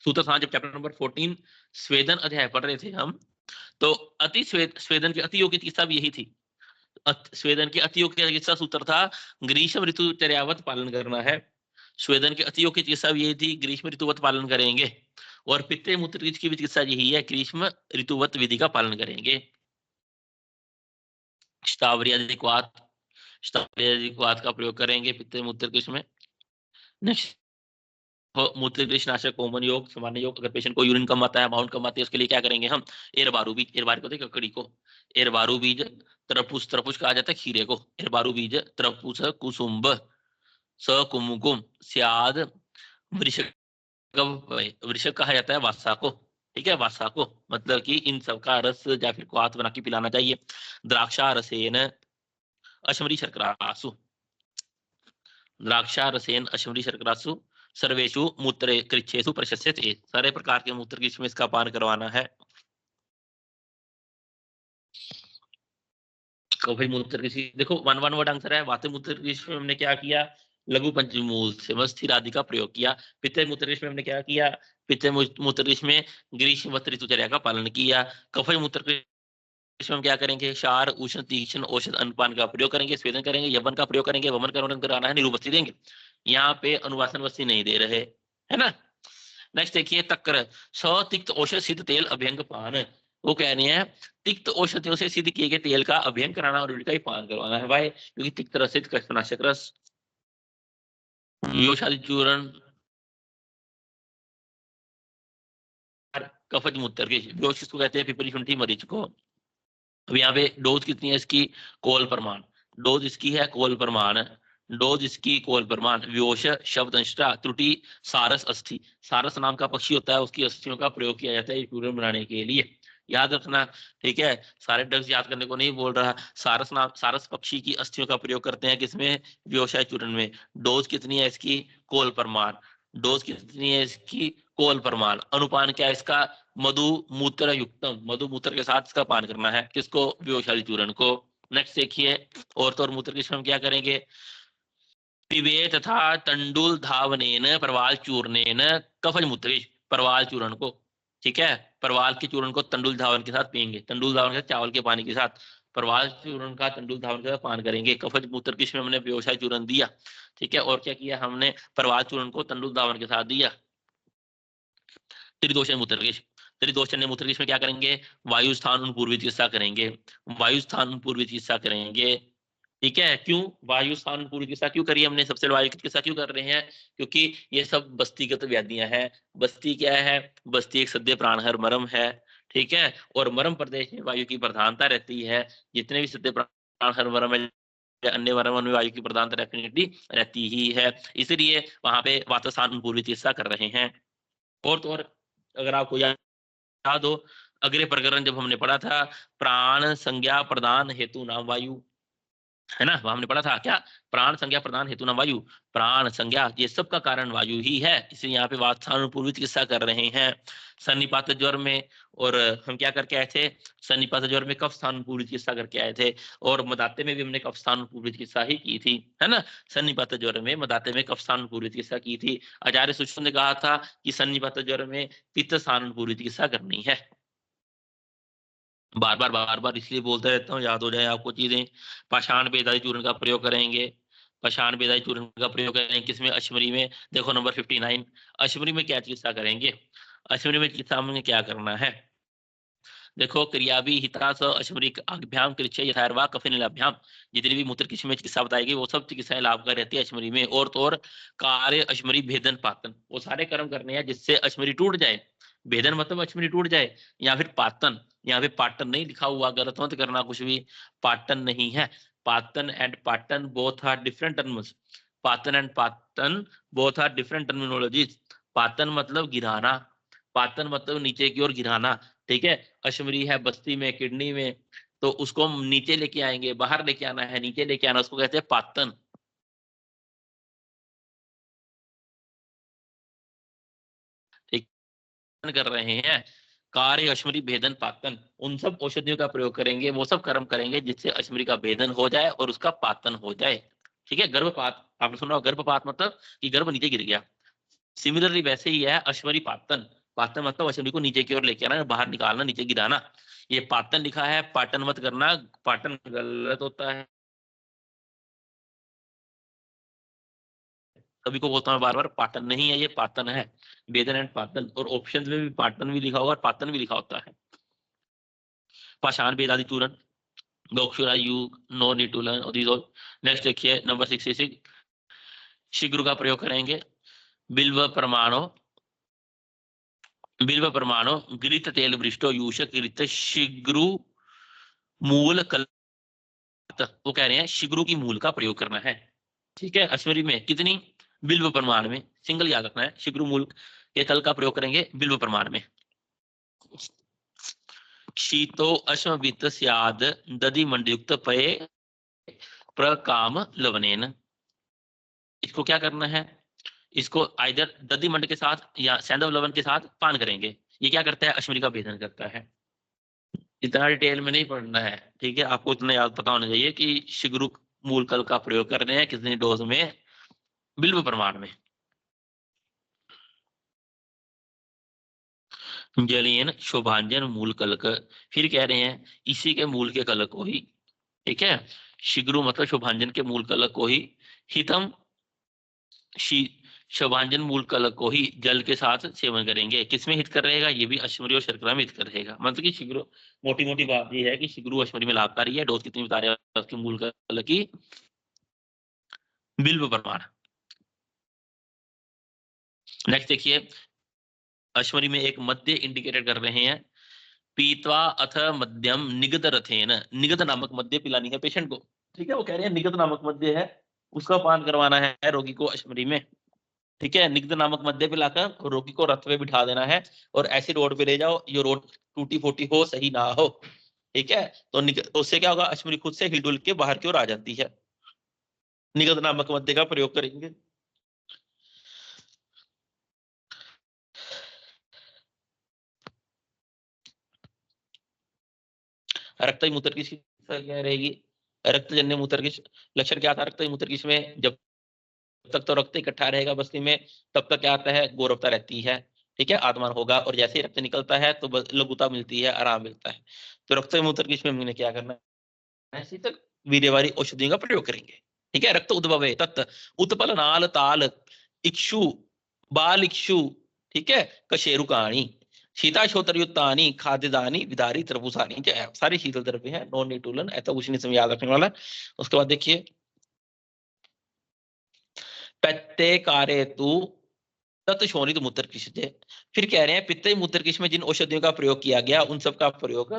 सूत्र समाज, जब चैप्टर नंबर 14 स्वेदन अध्याय पढ़ रहे थे हम, तो अति स्वेदन की अति योग की चिकित्सा भी यही थी। स्वेदन की अति योग की चिकित्सा सूत्र था, ग्रीष्म ऋतुचर्यावत पालन करना है। स्वेदन के अति योग की चिकित्सा भी यही थी, ग्रीष्म ऋतुवत पालन करेंगे। और पित्त मूत्र की भी चिकित्सा यही है, ग्रीष्म ऋतुवत विधि का पालन करेंगे। स्टावरियादिक्वात, स्टावरियादिक्वात का प्रयोग करेंगे पित्त मूत्र में। नेक्स्ट, मूत्र नाशक, कॉमन योग, सामान्य योग। अगर पेशेंट को यूरिन कम आता है, अमाउंट कम आती है, उसके लिए क्या करेंगे हम, एरबारू बीज, एरबारू को ककड़ी को, एरबारू बीज, तरपुस, तरपुस कहा जाता है खीरे को, एरबारू बीज, तरपुस, कुसुम्ब, सकुमकुम, स्याद, वृषक, वृषक कहा जाता है वासा को। ठीक है, वासा को, मतलब कि इन सब का रस या फिर क्वाथ बना के पिलाना चाहिए। द्राक्षा रसेन अशमरी शर्करासु, द्राक्षा रसेन अशमरी शर्करासु सर्वेशु मूत्र कृच्छेषु प्रशस्यते, सारे प्रकार के मूत्र कृच्छ में इसका पान करवाना है। कफी मूत्र कृषि, देखो वन वन वर्ड आंसर है। वात मूत्र कृषि में हमने क्या किया, लघु पंचमूल से स्थिर आदि का प्रयोग किया। पित्त मूत्र कृषि में हमने क्या किया, पित्त मूत्र कृषि में ग्रीष्म ऋतुचर्या का पालन किया। कफई मूत्र कृषि में क्या करेंगे, क्षार, उष्ण, तीक्ष्ण औषध, अनुपान का प्रयोग करेंगे, स्वेदन करेंगे, यवन का प्रयोग करेंगे, वमन का वर्णन कराना है, निरूपस्थि देंगे। यहाँ पे अनुवासन वस्ती नहीं दे रहे, है ना। नेक्स्ट देखिए, तक्र, सतिक्त औषध सिद्ध तेल अभ्यंग पान, वो कह रहे हैं तिक्त औषधियों से सिद्ध किए गए तेल का अभ्यंग कराना और उनका ही पान करवाना है भाई, क्योंकि तिक्त रस सिद्ध कष्टनाशक रस, योषादि चूर्ण, कफज मूत्र के योश किसको कहते हैं, पिपरी शुंठी मरीच को। अब यहाँ पे डोज कितनी है इसकी, कोल प्रमाण, डोज इसकी है कोल प्रमाण, डोज इसकी कोल प्रमाण। व्योश शब्द अंशता त्रुटि सारस अस्थि, सारस नाम का पक्षी होता है, उसकी अस्थियों का प्रयोग किया जाता है चूर्ण बनाने के लिए, याद रखना। ठीक है, सारे ड्रग्स याद करने को नहीं बोल रहा, सारस नाम, सारस पक्षी की अस्थियों का प्रयोग करते हैं किसमें, व्योशाय चूर्ण में। डोज कितनी है इसकी, कोल प्रमाण, डोज कितनी है इसकी, कोल प्रमाण। अनुपान क्या है इसका, मधु मूत्र युक्तम, मधु मूत्र के साथ इसका पान करना है, किसको, व्योशादी चूर्ण को। नेक्स्ट देखिए, और तो और मूत्र की हम क्या करेंगे, पिबे तथा तंडुल धावनेन परवाल चूर्णेन कफज मूत्र, परवाल चूर्ण को, ठीक है, परवाल के चूर्ण को तंडुल धावन के साथ पियेंगे, तंडुल धावन के चावल के पानी के साथ। प्रवाल चूर्ण का तंडुल धावन का पान करेंगे। कफज मूत्र किस में हमने व्यवसाय चूर्ण दिया, ठीक है, और क्या किया हमने, प्रवाल चूर्ण को तंडुल धावन के साथ दिया। त्रिदोषण मूत्रकिश, त्रिदोषण मूत्रकिश में क्या करेंगे, वायु स्थान पूर्वी चिकित्सा करेंगे, वायु स्थान पूर्वी चिकित्सा करेंगे, ठीक है। क्यों वायु स्थान पूर्वी चिकित्सा क्यों करी हमने, सबसे वायु की चिकित्सा क्यों कर रहे हैं, क्योंकि ये सब बस्तीगत व्याधियां हैं। बस्ती क्या है, बस्ती एक सद्य प्राणहर मरम है, ठीक है, और मरम प्रदेश में वायु की प्रधानता रहती है। जितने भी सद्य प्राणहर मरम है, अन्य वर्णों में वायु की प्रधानता डेफिनेटली रहती ही है, इसलिए वहां पे वातस्थान पूर्वी चिकित्सा कर रहे हैं। और तो और अगर आपको याद हो, अगले प्रकरण जब हमने पढ़ा था, प्राण संज्ञा प्रदान हेतु नाम वायु, है ना, वहां हमने पढ़ा था क्या, प्राण संज्ञा प्रदान हेतु नाम वायु, प्राण संज्ञा ये सब का कारण वायु ही है, इसलिए यहाँ पे वात्सानुपूर्वी चिकित्सा कर रहे हैं सन्निपात ज्वर में। और हम क्या करके आए थे, सन्निपात ज्वर में कफ स्थान पूर्वी चिकित्सा करके आए थे, और मदाते में भी हमने कफ स्थान पूर्वी चिकित्सा ही की थी, है ना। सन्निपात ज्वर में मदाते में कफ स्थान पूर्वी चिकित्सा की थी। आचार्य सुश्रुत ने कहा था कि सन्निपात ज्वर में पित्त स्थान पूर्वी चिकित्सा करनी है। बार बार इसलिए बोलते रहता हूँ, याद हो जाए आपको चीजें। पाषाण बेदाई चूर्ण का प्रयोग करेंगे, पाषाण बेदाई चूर्ण का प्रयोग करेंगे किसमें, अश्मरी में। देखो नंबर 59, अश्मरी में क्या चिकित्सा करेंगे, अश्मरी में चिकित्सा में क्या करना है, देखो क्रियावी हितास अश्मरी अभ्याम कृच्छ यथार्वा कफिनिलाभ्याम, जितनी भी मूत्र किस्म में चिकित्सा बताएगी वो सब चिकित्साएं लाभकारी रहती है अश्मरी में। और तो और कार्य अश्मरी भेदन पातन, वो सारे कर्म करने हैं जिससे अश्मरी टूट जाए। भेदन मतलब अश्मरी टूट जाए, या फिर पातन, यहाँ पे पाटन नहीं लिखा हुआ, गलत मत करना कुछ भी, पाटन नहीं है। पातन एंड पाटन बोथ आर डिफरेंट टर्म्स, पातन एंड पातन बोथ आर डिफरेंट टर्मिनोलॉजीज। पातन मतलब गिराना, पातन मतलब नीचे की ओर गिराना, ठीक है। अश्मरी है बस्ती में, किडनी में, तो उसको हम नीचे लेके आएंगे, बाहर लेके आना है, नीचे लेके आना, उसको कहते हैं पातन। ठीक कर रहे हैं, कार्य अश्मरी भेदन पातन, उन सब औषधियों का प्रयोग करेंगे, वो सब कर्म करेंगे जिससे अश्मरी का भेदन हो जाए और उसका पातन हो जाए, ठीक है। गर्भपात आपने सुना होगा, गर्भपात मतलब कि गर्भ नीचे गिर गया, सिमिलरली वैसे ही है अश्वरी पातन। पातन मतलब अश्वरी को नीचे की ओर लेके आना, बाहर निकालना, नीचे गिराना। ये पातन लिखा है, पाटन मत करना, पाटन गलत होता है। सभी को बोलता हूँ बार बार, पाटन नहीं है ये, पातन है। वेदन एंड पातन, और ऑप्शंस में भी पाटन भी लिखा होगा और पातन भी लिखा होता है। पाषाण वेदादि चूरण, गोक्षुरा युग, no need to learn these all. Next देखिए नंबर 66, शीघ्र का प्रयोग करेंगे। बिल्व परमाणु, बिल्व परमाणु गिरित तेल वृष्टो यूष गिरित शीघ्रु मूल कल, वो कह रहे हैं शीघ्रु की मूल का प्रयोग करना है, ठीक है। अश्वरी में कितनी, बिल्व प्रमाण में, सिंगल याद रखना है, शीघ्रु मूल के कल का प्रयोग करेंगे बिल्व प्रमाण में। शीतो अश्ववित स्याद दधि मंडयुक्त पये प्रकाम लवनेन, इसको क्या करना है, इसको आइदर दधि मंड के साथ या सैंधव लवण के साथ पान करेंगे। ये क्या करता है, अश्वरी का भेदन करता है। इतना डिटेल में नहीं पढ़ना है, ठीक है, आपको इतना याद पता होना चाहिए कि शीघ्र मूल कल का प्रयोग कर रहे हैं कितनी डोज में, बिल्व प्रमाण में। जलियन शोभांजन मूल कलक, फिर कह रहे हैं इसी के मूल के कलक को ही, ठीक है, शीघ्र मतलब शोभांजन के मूल कलक को ही, हितम शोभांजन मूल कलक को ही जल के साथ सेवन करेंगे। किसमें हित कर रहेगा, ये भी अश्मरी और शर्करा में हित कर रहेगा। मतलब कि शीघ्र, मोटी मोटी बात ये है कि शीघ्र अश्मरी में लाभकारी है, डोज कितनी बता रहे हैं उसके मूल कलक की, बिल्व प्रमाण। नेक्स्ट देखिए, अश्वरी में एक मध्य इंडिकेटेड कर रहे हैं, पीतवा अथ मध्यम निगत रथेन, निगत नामक मध्य पिलानी है पेशेंट को, ठीक है। वो कह रहे हैं निगत नामक मध्य है, उसका पान करवाना है रोगी को अश्वरी में, ठीक है। निगत नामक मध्य पिलाकर रोगी को रथ पे बिठा देना है, और ऐसी रोड पे ले जाओ ये रोड टूटी फूटी हो, सही ना हो, ठीक है। तो उससे क्या होगा, अश्वरी खुद से हिलडुल के बाहर की ओर आ जाती है। निगत नामक मध्य का प्रयोग करेंगे। रक्त मूत्र की क्या रहेगी, रक्तजन्य मूत्र की लक्षण क्या आता है, रक्त मूत्र की में जब तक तो रक्त इकट्ठा रहेगा बस्ती में, तब तक क्या आता है, गौरवता रहती है, ठीक है, आत्मान होगा। और जैसे ही रक्त निकलता है तो लघुता मिलती है, आराम मिलता है। तो रक्त मूत्र की में हमने क्या करना है शीतल वीर्यवारी औषधियों का प्रयोग करेंगे। ठीक है, रक्त उद्भवे तत् उत्पल नाल ताल इक्षु बाल इक्षु, ठीक है, कशेरुकाणी शीताशोतरयुक्तानि खाद्यदानी विदारी त्रपुसानी, सारे शीतल द्रव्य है, नॉन न्यूट्रलन, ऐसा कुछ नहीं, समय याद रखने वाला। उसके बाद देखिए पत्ते कारे तु तत् शोणित मूत्र कृषि, फिर कह रहे हैं पित्त मूत्र कृषि में जिन औषधियों का प्रयोग किया गया उन सब का प्रयोग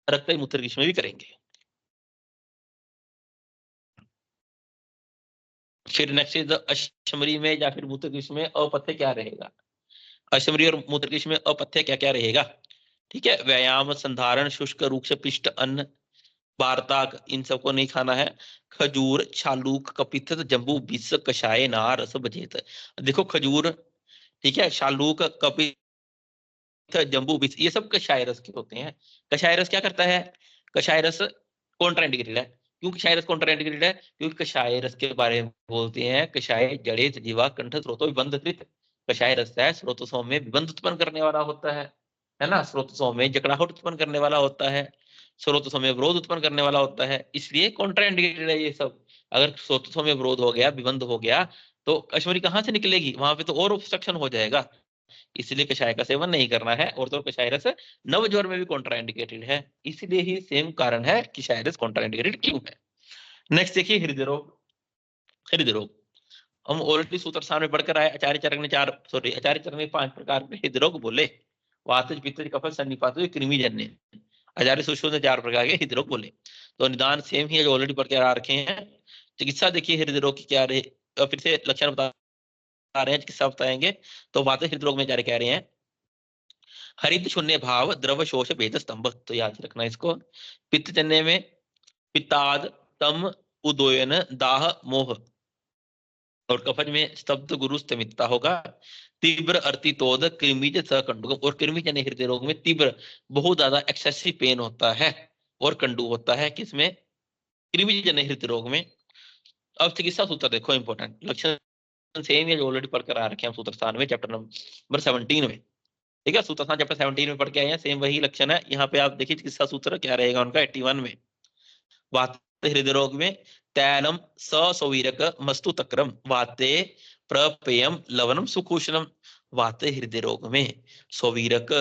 रक्त मूत्र कृषि में भी करेंगे। फिर नेक्स्ट इज अशमरी में या फिर मूत्र कृषि में अपथ्य क्या रहेगा, अशमरी और मूत्र कृषि में अपथ्य क्या क्या रहेगा। ठीक है, व्यायाम संधारण शुष्क रूक्ष पिष्ट अन्न वार्ताक, इन सबको नहीं खाना है। खजूर छालूक कपित जम्बू विष कषाय नार रस बजेत, देखो खजूर, ठीक है, शालूक कपित जम्बू विष, ये सब कषाय रस के होते हैं। कषाय रस क्या करता है, कषाय रस कॉन्ट्राइंडिकेटेड है। क्यों कषाय रस कॉन्ट्राइंडिकेटेड है, क्योंकि कषाय रस के बारे में बोलते हैं कषाय जड़े जीवा कंठ स्रोतो विबंधित, कषाय रस है स्रोतों में विबंध उत्पन्न करने वाला होता है ना, स्रोतों में जकड़ाहट उत्पन्न करने वाला होता है, स्रोतों में विरोध उत्पन्न करने वाला होता है, इसलिए कॉन्ट्राइंडिकेटेड है ये सब। अगर स्रोतों में विरोध हो गया, विबंध हो गया, तो अश्वरी कहाँ से निकलेगी, वहां पे तो और ऑब्स्ट्रक्शन हो जाएगा, इसलिए कषाय का सेवन नहीं करना है। और तो कषाय रस नवज्वर में भी कॉन्ट्राइंडिकेटेड है, इसलिए ही सेम कारण है कि कषाय रस कॉन्ट्राइंडिकेटेड क्यों है। नेक्स्ट देखिए हृदय रोग, हृदय रोग हम ऑलरेडी सूत्र सामने पढ़कर आए, आचार्य चरक ने आचार्य चरक ने 5 प्रकार के हृदय रोग बोले, वातज पित्तज कफज सन्निपात कृमिजन्य, आचार्य सुश्रुत ने 4 प्रकार के हृदय रोग बोले। तो निदान सेम ही है जो ऑलरेडी पढ़ के आ रखे हैं। चिकित्सा देखिए हृदय रोग की क्या रहे, फिर से लक्षण बता रहे हैं, चिकित्सा बताएंगे। तो वातज हृदय रोग में आचार्य कह रहे हैं हरित शून्य भाव द्रव शोष भेद स्तंभ, तो याद रखना इसको। पित्तजन्य में पित्ताद तम उदोयन दाह मोह, और कफज में स्तब्ध गुरु स्तमितता होगा। तीव्र अर्तितोद कृमिज सकंडुकम, और कृमिजन्य हृदय रोग में तीव्र बहुत ज्यादा एक्सेसिव पेन होता है और कंडू होता है, किसमें, कृमिजन्य हृदय रोग में। अब चिकित्सा सूत्र देखो इंपॉर्टेंट, लक्षण सेम है जो ऑलरेडी पढ़कर आ रखे हैं सूत्र स्थान में चैप्टर नंबर 17 में। ठीक है, सूत्र स्थान चैप्टर 17 में पढ़ के आए हैं, सेम वही लक्षण है। यहाँ पे आप देखिए चिकित्सा सूत्र क्या रहेगा उनका 81 में। वात हृदय रोग में तैलम सौवीरक मस्तु तक्रम वाते प्रपेयम लवनम सुकुशलम, वाते हृदय रोग में सौवीरक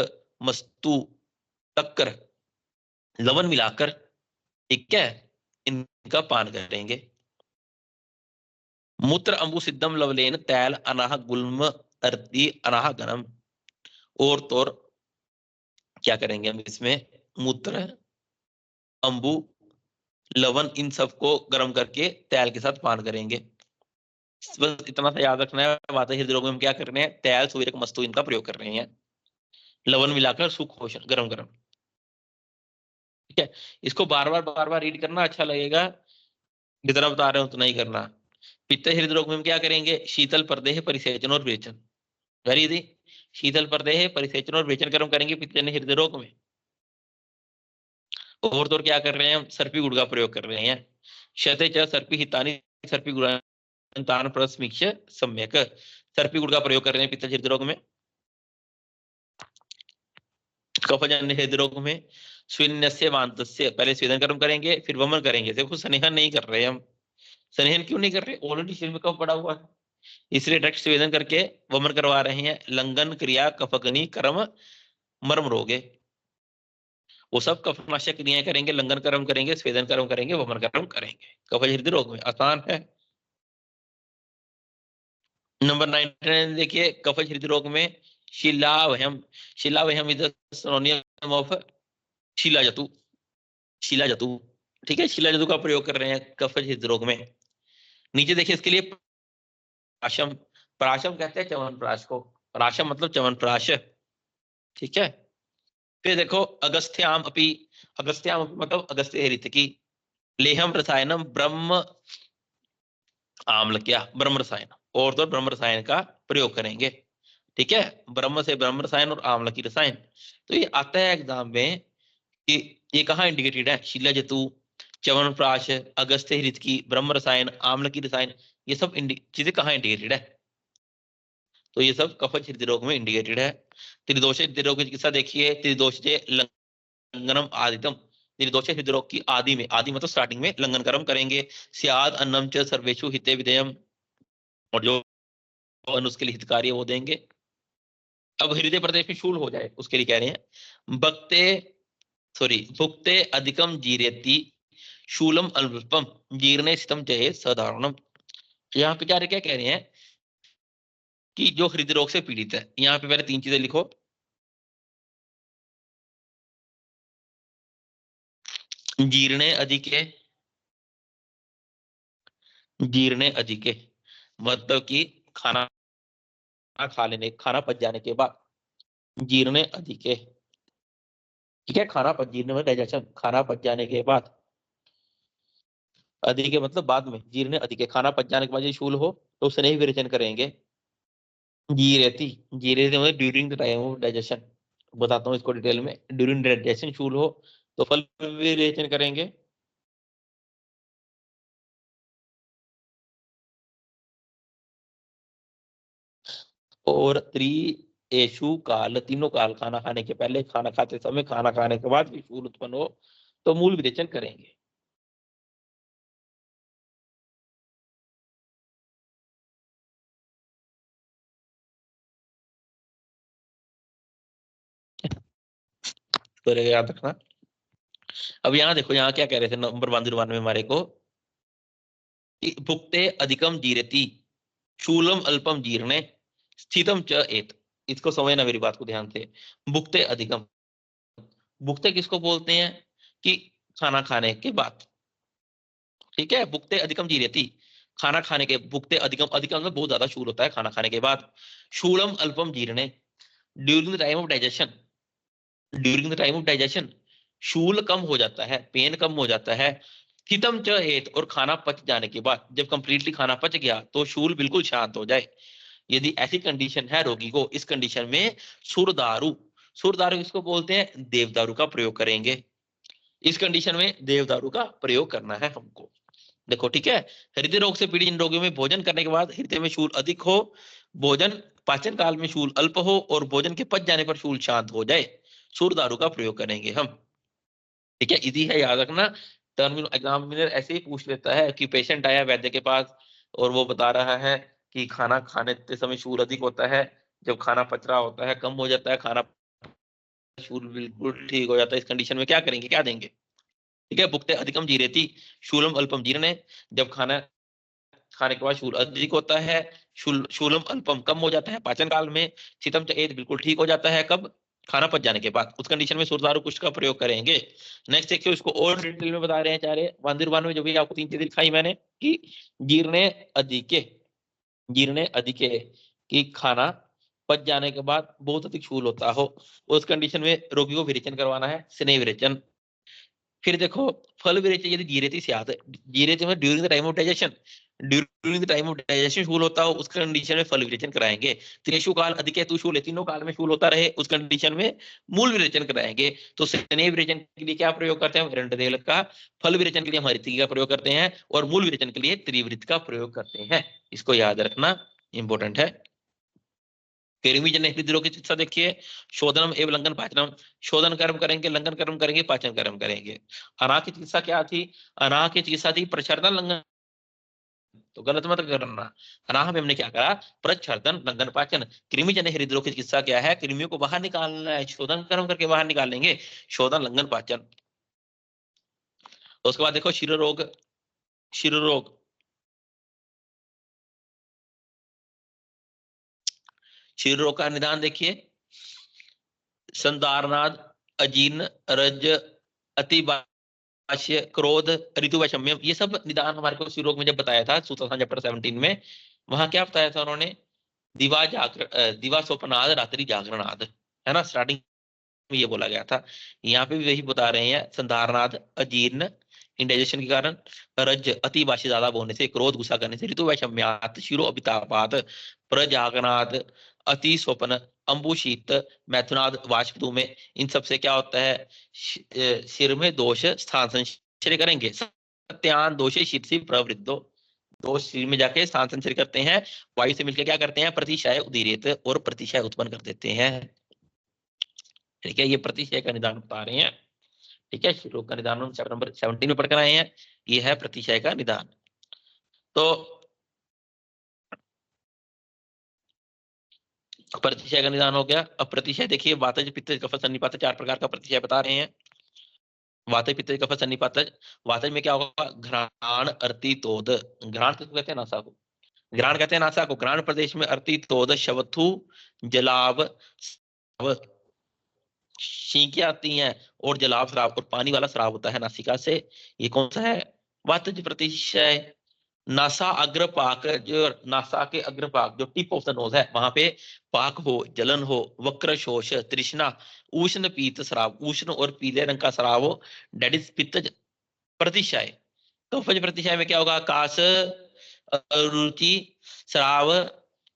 मस्तु तक्र लवण मिलाकर, ठीक है, इनका पान करेंगे। मूत्र अंबु सिद्धम लवलेन तैल अनाह गुल्म अर्ति अनाह गनम, और तो क्या करेंगे हम इसमें, मूत्र अंबु लवण इन सबको गर्म करके तैल के साथ पान करेंगे। बस इतना सा याद रखना है। वात हृदय रोग में हम क्या कर रहे हैं, तैल सूर्यक मस्तु इनका प्रयोग कर रहे हैं, लवण मिलाकर सुखोषण गरम गरम। ठीक है, इसको बार बार रीड करना, अच्छा लगेगा, जितना बता रहे हो उतना ही करना। पित्त हृदय रोग में हम क्या करेंगे, शीतल प्रदेह परिसेचन और विरेचन, वेरी इजी, शीतल प्रदेह परिसेचन और विरेचन कर्म करेंगे पित्तजन्य हृदय रोग में। और तो क्या कर रहे हैं हम, सर्पी गुड़ का प्रयोग कर रहे हैं। शते च सर्पी हितानी सर्पी गुणान प्रसमीक्ष सम्यक, सर्पी गुड़ का प्रयोग कर रहे हैं पित्त हृदय रोग में। कफजन्य हृदय रोग में स्विन्नस्य वांतस्य, पहले स्वेदन कर्म करेंगे फिर वमन करेंगे। देखो स्नेहन नहीं कर रहे हम, स्नेहन क्यों नहीं कर रहे, ऑलरेडी शरीर में कफ पड़ा हुआ है, इसलिए डायरेक्ट स्वेदन करके वमन करवा रहे हैं। लंघन क्रिया कफगनी कर्म मर्म रोगे, वो सब कफनाशक क्रियाएं करेंगे, लंघन कर्म करेंगे, स्वेदन कर्म करेंगे, वमन कर्म करेंगे। कफज हृदय रोग में आसान है। नंबर 9 देखिए, कफज हृदय रोग में शिलावहम, शिलावहम is synonym of shilajatu, shilajatu, ठीक है, शिलाजतु का प्रयोग कर रहे हैं कफज हृदय रोग में। नीचे देखिए इसके लिए प्राशम, प्राशम कहते हैं च्यवनप्राश को, प्राशम मतलब च्यवनप्राश, ठीक है। फिर देखो अगस्त्याम अपि, अगस्त्याम अपि मतलब अगस्त्य ऋत की, लेहम रसायनम ब्रह्म आम्ल, क्या ब्रह्म रसायन, और तो ब्रह्म रसायन का प्रयोग करेंगे। ठीक है, ब्रह्म से ब्रह्म रसायन और आम्ल की रसायन। तो ये आता है एग्जाम में कि ये कहाँ इंडिकेटेड है, शिलाजतु, च्यवनप्राश, अगस्त्य ऋत की, ब्रह्म रसायन, आम्ल की रसायन, ये सब चीजें कहाँ इंडिकेटेड है, तो ये सब कफज हृदय रोग में इंडिकेटेड है। त्रिदोष हृदय रोग की चिकित्सा देखिए, त्रिदोष लंघनम आदितम, निर्दोष हृदय रोग की आदि में, आदि मतलब स्टार्टिंग में लंघन कर्म करेंगे। स्याद अन्नम च सर्वेषु हिते विधेयम, और जो उसके लिए हितकारी है वो देंगे। अब हृदय प्रदेश में शूल हो जाए उसके लिए कह रहे हैं भुक्ते अधिकम जीरेति शूलम अल्पम जीर्णे स्थितम जये साधारणम। यहाँ पे क्या कह रहे हैं कि जो हृदय रोग से पीड़ित है, यहाँ पे पहले 3 चीजें लिखो। जीर्णे अधिके, जीर्णे अधिके मतलब कि खाना खा लेने, खाना पच जाने के बाद, जीर्णे अधिके, ठीक है, खाना पच, जीर्ण में डाइजेशन, खाना पच जाने के बाद, अधिके मतलब बाद में, जीर्ण अधिके खाना पच जाने के बाद ये शूल हो तो स्नेह विरेचन करेंगे। जीरेती, जीरेती मतलब during the time of digestion, बताता हूँ इसको डिटेल में। ड्यूरिंग डाइजेशन शूल हो तो फल विरेचन करेंगे। और त्रिएषु काल, तीनों काल, खाना खाने के पहले, खाना खाते समय, खाना खाने के बाद भी शूल उत्पन्न हो तो मूल विरेचन करेंगे। तो याद रखना। अब यहाँ देखो, यहाँ क्या कह रहे थे नंबर 101 में हमारे को, भुक्ते अधिकम जीरति शूलम अल्पम जीर्णे स्थितम च एत। इसको समझना मेरी बात को ध्यान से। भुक्ते अधिकम, भुक्ते किसको बोलते हैं कि खाना खाने के बाद, ठीक है। भुक्ते अधिकम जीरति, खाना खाने के, भुक्ते अधिकम, अधिकम में बहुत ज्यादा शूल होता है खाना खाने के बाद। शूलम अल्पम जीर्णे, during the time of digestion, during the time of digestion शूल कम हो जाता है, पेन कम हो जाता है। स्थितम च एत, और खाना पच जाने के बाद, जब कंप्लीटली खाना पच गया तो शूल बिल्कुल शांत हो जाए। यदि ऐसी कंडीशन है रोगी को, इस कंडीशन में सुरदारू, सुरदारू किसको बोलते हैं, देवदारू का प्रयोग करेंगे। इस कंडीशन में देवदारू का प्रयोग करना है हमको। देखो ठीक है, हृदय रोग से पीड़ित इन रोगियों में भोजन करने के बाद हृदय में शूल अधिक हो, भोजन पाचन काल में शूल अल्प हो और भोजन के पच जाने पर शूल शांत हो जाए, सुरदारू का प्रयोग करेंगे हम। ठीक है, इजी है, याद रखना। टर्मिनल एग्जामिनर ऐसे ही पूछ लेता है कि पेशेंट आया वैद्य के पास और वो बता रहा है कि खाना खाने के समय शूल अधिक होता है, जब खाना पच रहा होता है कम हो जाता है, खाना शूल बिल्कुल ठीक हो जाता है, इस कंडीशन में क्या करेंगे, क्या देंगे। ठीक है, भुक्ते अधिकम जीरेति शूलम अल्पम जीर्णे, जब खाना खाने के बाद शूल अधिक होता है, शूलम अल्पम कम हो जाता है पाचन काल में, शीतम च एत बिल्कुल ठीक हो जाता है, कब, खाना पच जाने के बाद, उस कंडीशन में सुरदारू कुश का प्रयोग करेंगे। नेक्स्ट देखिए, इसको और डिटेल में बता रहे हैं चारे वांदिरवान में, जो भी आपको 3 चीजें दिखाई मैंने कि जीर्णे अधिके, जीर्णे अधिके कि खाना पच जाने के बाद बहुत अधिक शूल होता हो, उस कंडीशन में रोगी को विरेचन करवाना है, स्नेह विरेचन। फिर देखो, फल विरेचन यदि जीरेति से आता है, जीरेति में during the time of digestion, during the time of digestion शूल होता हो, उस कंडीशन में फल विरेचन कराएंगे। त्रिशु काल अधिक है, तू शूल है, तीनों काल में शूल होता रहे, उस कंडीशन में मूल विरेचन कराएंगे। तो स्नेह विरेचन के लिए क्या प्रयोग करते हैं, रंडरेल का, फल विरेचन के लिए हम हरितकी का प्रयोग करते हैं, और मूल विरेचन के लिए त्रिवृत का प्रयोग करते हैं। इसको याद रखना, इंपॉर्टेंट है। कृमि जन्य हृदय रोग की चिकित्सा देखिए, शोधनम एवं लंघन पाचनम, शोधन कर्म करेंगे, लंघन कर्म करेंगे, पाचन कर्म करेंगे। अनाह की चिकित्सा क्या थी, अनाह की चिकित्सा थी प्रच्छर्दन लंघन, तो गलत मत करना। अनाह में हमने क्या करा, प्रच्छर्दन लंघन पाचन। कृमि जन्य हृदय रोग की चिकित्सा क्या है, कृमियों को बाहर निकालना है, शोधन कर्म करके बाहर निकालेंगे, शोधन लंघन पाचन। उसके बाद देखो शिर रोग, शिर रोग, शिर रोग का निदान देखिए, संधारनाद, अजीर्ण, रज, अतिबाष्य, क्रोध, ऋतुवैषम्यम, ये सब निदान हमारे को शिरोग में जब बताया था सूत्रधान चैप्टर 17 में, वहां क्या बताया था उन्होंने, दिवा स्वप्नाद रात्रि जागरणाद, है ना, स्टार्टिंग में ये बोला गया था। यहाँ पे भी वही बता रहे हैं, संधारनाद, अजीर्ण इंडाइजेशन के कारण, रज अति बाशी ज्यादा होने से, क्रोध गुस्सा करने से, ऋतु वैषम्यात, शिरो अभितापात, प्रजागनाद, अति स्वप्न, अंबुशीत, मैथुनाद वाष्प में, इन सब से क्या होता है, सिर में दोष स्थान संचय करेंगे, सत्यान दोषे शीत से प्रवृद्धो, दोष शरीर में जाके स्थान संचय करते हैं, वायु से मिलकर क्या करते हैं, प्रतिशय उदीरित और प्रतिशय उत्पन्न कर देते हैं। ठीक है, ये प्रतिशय का निदान बता रहे हैं। ठीक है, श्लोक का निदान हम चैप्टर नंबर 17 में पढ़कर आए हैं। ये है प्रतिशय का निदान। तो प्रतिशय का निदान हो गया। अब प्रतिशय देखिए, वातज पित्तज कफ सन्निपातज 4 प्रकार का प्रतिशय बता रहे हैं। वातज पित्तज कफ सन्निपातज। वातज में क्या होगा? घ्राण अर्ति तोद। घ्राण किसको कहते हैं? नासा को। घ्राण कहते हैं नासा को। घ्राण प्रदेश में अर्ति तोद शवथु जलाव छींकें आती हैं और जलाव स्राव और पानी वाला स्राव होता है नासिका से। ये कौन सा है? वातज प्रतिशय। नासा अग्रपाक, जो नासा के अग्रपाक, जो टिप ऑफ द नोज है, वहां पे पाक हो, जलन हो, वक्र शोष, तृष्णा, उष्ण पीत स्राव, उष्ण और पीले रंग का स्राव हो, डेट इज पित्तज प्रतिशय। कफज प्रतिशय में क्या होगा? काश, रुचि, स्राव,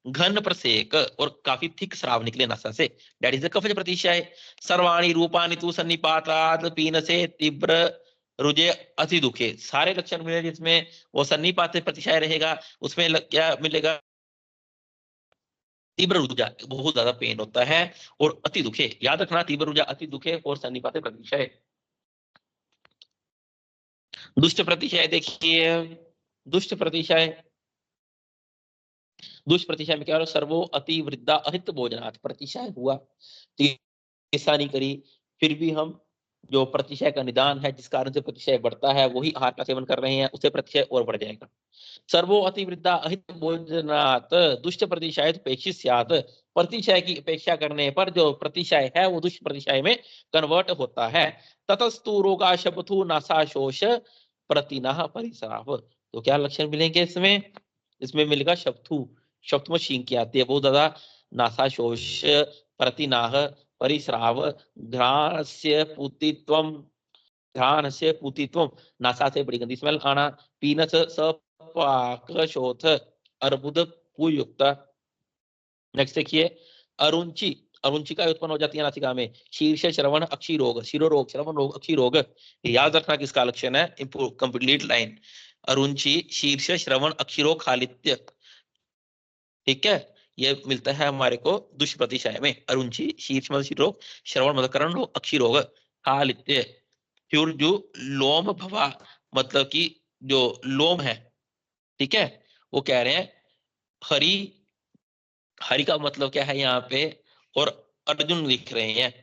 घन प्रसेक और काफी थिक स्राव निकले नासा से, डेट इज द कफज प्रतिशय। सर्वाणी रूपानि तु सन्निपातात् पीनसे तीव्र रुजे अति दुखे। सारे लक्षण मिले जिसमें वो सन्निपात से प्रतिशय रहेगा, उसमें क्या मिलेगा? तीव्र रुजा, बहुत ज्यादा पेन होता है, और अति दुखे। याद रखना, तीव्र रुजा, अति दुखे और सन्निपात से प्रतिशय। दुष्ट प्रतिशय देखिए, दुष्ट प्रतिशय। दुष्प्रतिशय में क्या? सर्वो अति वृद्धा अहित भोजनात्। प्रतिशय हुआ, चिकित्सा नहीं करी, फिर भी हम जो प्रतिशय का निदान है, जिस कारण से प्रतिशय बढ़ता है, वही आहार का सेवन कर रहे हैं, उससे प्रतिशय और बढ़ जाएगा। सर्वो अति वृद्धा अहित भोजनात् दुष्ट प्रतिशय अपेक्षित स्यात्। प्रतिशय की अपेक्षा करने पर जो प्रतिशय है वो दुष्ट प्रतिशय में कन्वर्ट होता है। ततस्तु रोगा शपथु नासाशोष प्रतिनाह परिसराव। तो क्या लक्षण मिलेंगे इसमें? इसमें मिलेगा शपथु, शब्द में छींकी आती है बहुत ज्यादा, नासाशोष, प्रतिनाह, परिस्राव, घ्राणस्य पूतित्वम, घ्राणस्य पूतित्वम, नासा से बड़ी गंदी स्मेल आना, पीनस सपाकशोथ, अर्बुद पुयुक्त। नेक्स्ट देखिए, अरुंची, अरुंची का उत्पन्न हो जाती है नासिका में। शीर्ष श्रवण अक्षी रोग, शिरो रोग, श्रवण रोग, अक्षी रोग। याद रखना किसका लक्षण है? Complete line. अरुंची, शीर्ष श्रवण अक्षी रोग, खालित्य। ठीक है, ये मिलता है हमारे को दुष्प्रतिशय में। अरुंची, शीर्ष मतलब रोग, श्रवण मतलब करण रोग, अक्षी रोग, खालित्य। फिर जो लोम भवा, मतलब कि जो लोम है, ठीक है, वो कह रहे हैं हरि। हरि का मतलब क्या है यहाँ पे? और अर्जुन लिख रहे हैं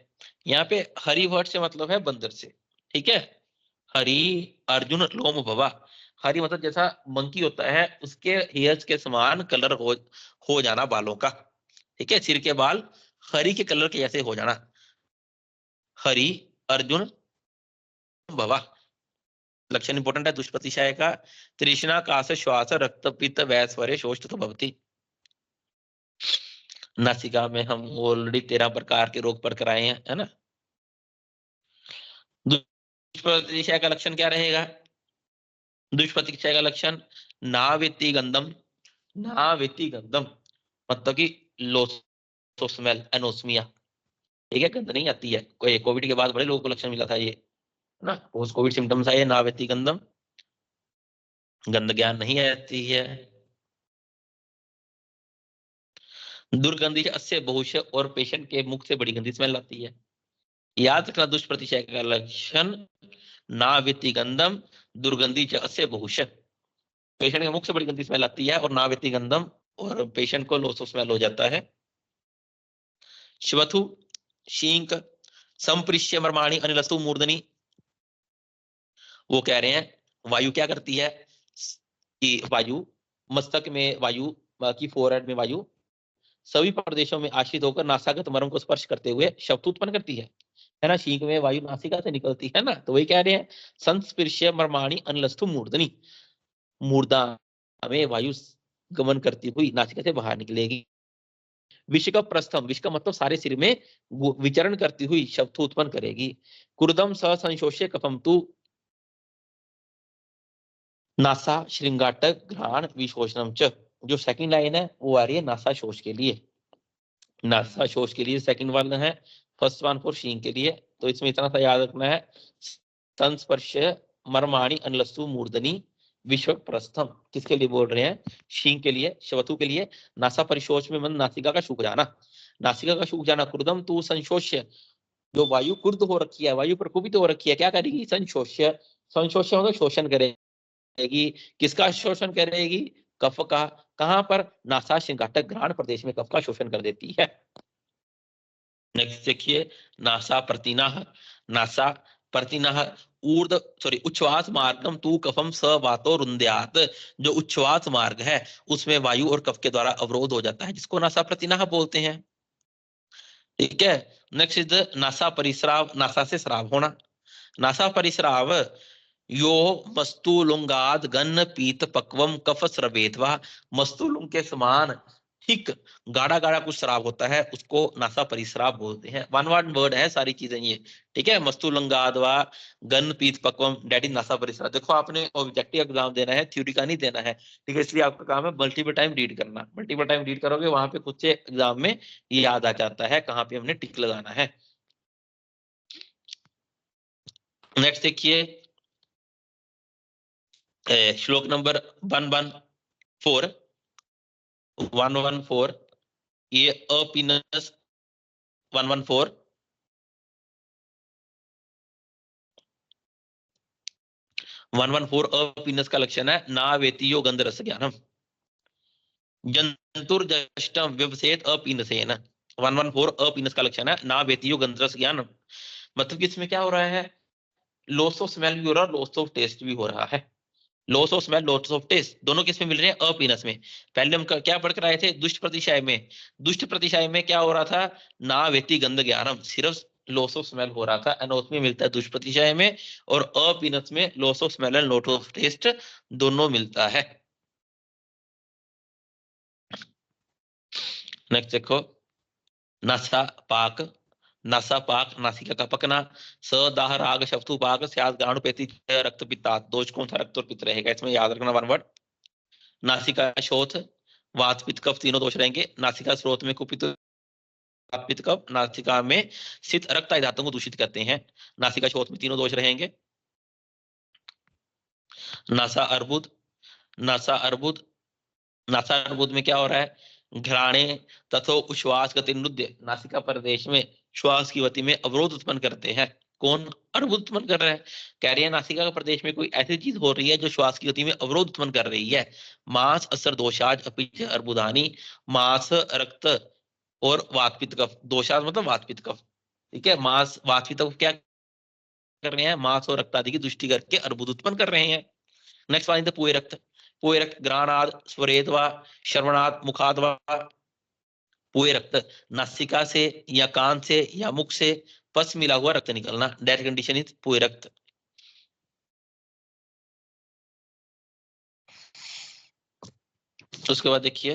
यहाँ पे। हरि वर्ड से मतलब है बंदर से, ठीक है। हरि, अर्जुन, लोम भवा। हरि मतलब जैसा मंकी होता है, उसके हेयर्स के समान कलर हो जाना बालों का, ठीक है, सिर के बाल हरि के कलर के जैसे हो जाना। हरि, अर्जुन, भवा। लक्षण इंपॉर्टेंट है दुष्प्रतिशय का। तृष्णा, काश, श्वास, रक्त, पित्त, वैश्वर्य, शोष्ठ तो भवति। नासिका में हम ऑलरेडी 13 प्रकार के रोग पढ़ कर आए हैं, है ना। दुष्प्रतिशय का लक्षण क्या रहेगा? दुष्प्रतिशय का लक्षण नावेति गंधम, नावेति गंधम मतलब कि लोसो स्मेल, एनोस्मिया। ठीक है, गंध नहीं आती है। कोई कोविड के बाद बड़े लोगों को लक्षण मिला था ये, ना, पोस्ट कोविड सिम्टम्स आए, नावेति गंधम, गंध ज्ञान नहीं आती है। दुर्गंधी अस्य बहुश, और पेशेंट के मुख से बड़ी गंदी स्मेल आती है। याद रखना, दुष्प्रतिशय का लक्षण नावेति गंधम, दुर्गंधी अस्य बहुश। पेशेंट के मुख से बड़ी गंदी स्मेल आती है, और नावेति गंधम, और पेशेंट को लोसो स्मेल हो जाता है। श्वथु, शींक, संपृश्य मर्माणी अनिलस्तु मूर्धनी। वो कह रहे हैं वायु क्या करती है कि वायु मस्तक में वायु की फोरहेड में वायु सभी प्रदेशों में आश्रित होकर नासागत मर्म को स्पर्श करते हुए शब्द उत्पन्न करती है ना। शींक में वायु नासिका से निकलती है ना, तो वही कह रहे हैं संस्पृश्य मर्माणी अनिलस्तु मूर्धनी। मूर्धा में वायु गमन करती हुई नासिका से बाहर निकलेगी। विष का प्रस्थम, विष का मतलब सारे सिर में विचरण करती हुई शब्द उत्पन्न करेगी। कुर्दम स संशोष्य कफम तु, नासा श्रृंगाटक घ्राण विशोषणम च। जो सेकंड लाइन है वो आ रही है नासा शोष के लिए, नासा शोष के लिए सेकंड वन है, फर्स्ट वन फॉर शींग के लिए। तो इसमें इतना सा याद रखना है, संस्पर्श मर्माणी अनलसु मूर्धनी विश्व प्रस्थम। किसके लिए बोल रहे हैं? शींग के लिए, शवतु के लिए। नासा परिशोष में मन नासिका का सूख जाना, नासिका का सूख जाना। कुर्दम तू संशोष्य, जो वायु कुर्द हो रखी है, वायु प्रकोपित हो रखी है, क्या करेगी? संशोष्य। संशोष्य मतलब शोषण करेगी। किसका शोषण करेगी? कफ का। कहां पर? नासा सिंघाटक घ्राण प्रदेश में कफ का शोषण कर देती है। नेक्स्ट देखिए, नासा प्रतिनाह। नासा प्रतिनाह ऊर्ध सॉरी उच्छ्वास मार्गम तू कफम स वातो रुंद्यात। जो उच्छ्वास मार्ग है उसमें वायु और कफ के द्वारा अवरोध हो जाता है, जिसको नासा प्रतिनाह बोलते हैं। ठीक है। नेक्स्ट इज नासा परिस्राव। नासा से स्राव होना। नासा परिस्राव यो मस्तुलुंगाद गन्न पीत पक्वम कफ स्रवेत्वा। मस्तुलुंग के समान ठीक गाढ़ा गाढ़ा कुछ श्राव होता है, उसको नासा परिस्राव बोलते हैं। वन वर्ड है सारी चीजें ये। ठीक है। मस्तुलंगादवा गन्न पीत पक्वम डेट इज नासा परिस्राव। देखो आपने ऑब्जेक्टिव एग्जाम देना है, थ्योरी का नहीं देना है। ठीक है, इसलिए आपका काम है मल्टीपल टाइम रीड करना। मल्टीपल टाइम रीड करोगे वहां पे खुद से एग्जाम में याद आ जाता है कहाँ पे हमने टिक लगाना है। नेक्स्ट देखिए, श्लोक नंबर 114। 114 ये अपीनस 114 114 अपीनस का लक्षण है ना वेतियो गंध रस ज्ञानम जंतुर्जष्टम व्यवसेत अपीनसेन। 114 अपीनस का लक्षण है ना वेतियो गंध रस ज्ञानम। मतलब कि इसमें क्या हो रहा है? लॉस ऑफ स्मेल भी हो रहा है, लॉस ऑफ टेस्ट भी हो रहा है। Loss of smell, loss of taste दोनों किसमें मिल रहे हैं? अपीनस में। पहले हम क्या पढ़ कर आए थे? दुष्ट प्रतिशय में। दुष्ट प्रतिशय में क्या हो रहा था? ना वेति गंध ज्ञानम, सिर्फ लॉस ऑफ स्मेल हो रहा था, एंड उसमें मिलता है दुष्ट प्रतिशय में। और अपीनस में loss of smell and loss of taste दोनों मिलता है। नेक्स्ट देखो, नसा पाक। नसा पाक नासिका का पकना। सदाह राग शत्रु पाक स्याद गाणुपेति रक्त पित्ता। दोष कौन सा? रक्त और पित्त रहेगा इसमें, याद रखना वन वर्ड। नासिका शोथ वात पित्त कफ तीनों दोष रहेंगे। नासिका स्रोत में कुपित पित्त कफ, नासिका में स्थित रक्त आदि धातुओं को दूषित करते हैं। नासिका शोथ में तीनों दोष रहेंगे। नासा अर्बुद। नासा अर्बुद। नासा अर्बुद में क्या हो रहा है? घ्राणे तथा उश्वास गति नृत्य नासिका प्रदेश में श्वास की गति में अवरोध उत्पन्न करते हैं। कौन अवरोध उत्पन्न कर रहा है? कह रही है नासिका का प्रदेश में कोई ऐसी चीज हो रही है जो श्वास की गति में अवरोध उत्पन्न कर रही है। मांस असर दोषाज अपिच अर्बुदानी। मांस रक्त और वातपित्त कफ। दोषाज मतलब वातपित्त कफ। ठीक है। मांस वातपित्त कफ क्या कर रहे हैं? मांस और रक्त आदि की दृष्टि करके अर्बुद उत्पन्न कर रहे हैं। नेक्स्ट वन इज द पूय रक्त। पूय रक्त ग्राणाद स्वरेदवा श्रवणाद मुखादवा। पूय रक्त नासिका से या कान से या मुख से पस मिला हुआ रक्त निकलना, दैट कंडीशन इज पूय रक्त। उसके बाद देखिए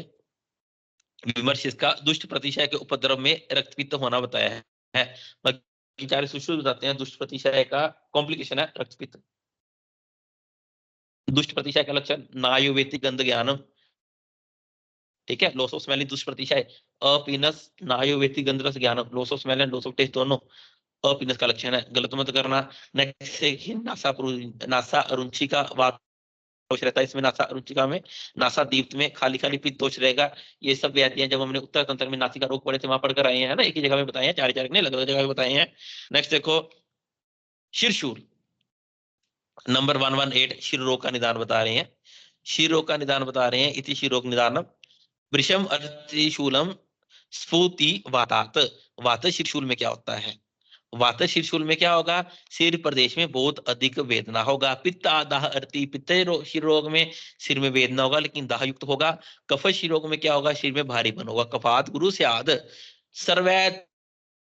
विमर्श इसका दुष्ट प्रतिशय के उपद्रव में रक्तपित्त होना बताया है। बाकी चार सूत्र बताते हैं। दुष्ट प्रतिशय का कॉम्प्लिकेशन है रक्तपित्त। दुष्ट प्रतिशय का लक्षण नायुवेति गंध ज्ञानम। ठीक है। लॉस ऑफ स्मेल दुष्ट प्रतिशय। अपीनस नायुवेति गंध रस ज्ञानम, loss of smell and loss of taste दोनों अपीनस का लक्षण है, गलत मत करना। नेक्स्ट नासा नासा अरुचिका वात दोष रहता है इसमें। नासा अरुचिका में नासा दीप्त में खाली खाली पित्त दोष रहेगा। ये सब व्याधियां जब हमने उत्तर तंत्र में नासिका रोग पढ़े थे वहां पढ़कर आए हैं ना, एक ही जगह में बताए हैं, चार चार ने अलग अलग जगह में बताए हैं। नेक्स्ट देखो शीर्षूल नंबर 118 शिर रोग का निदान बता रहे हैं। शिर रोग का निदान बता रहे हैं। इति शिर रोग निदानम वृषम अतिशूलम स्फूति वातात। वात शीर्षूल में क्या होता है? वात शीर्षूल में क्या होगा? सिर प्रदेश में बहुत अधिक वेदना होगा। पित्ता दाह अर्ति पित्त शिर रोग में सिर में वेदना होगा लेकिन दाह युक्त होगा। कफ शिर रोग में क्या होगा? सिर में भारीपन होगा। कफात गुरु से आद सर्वै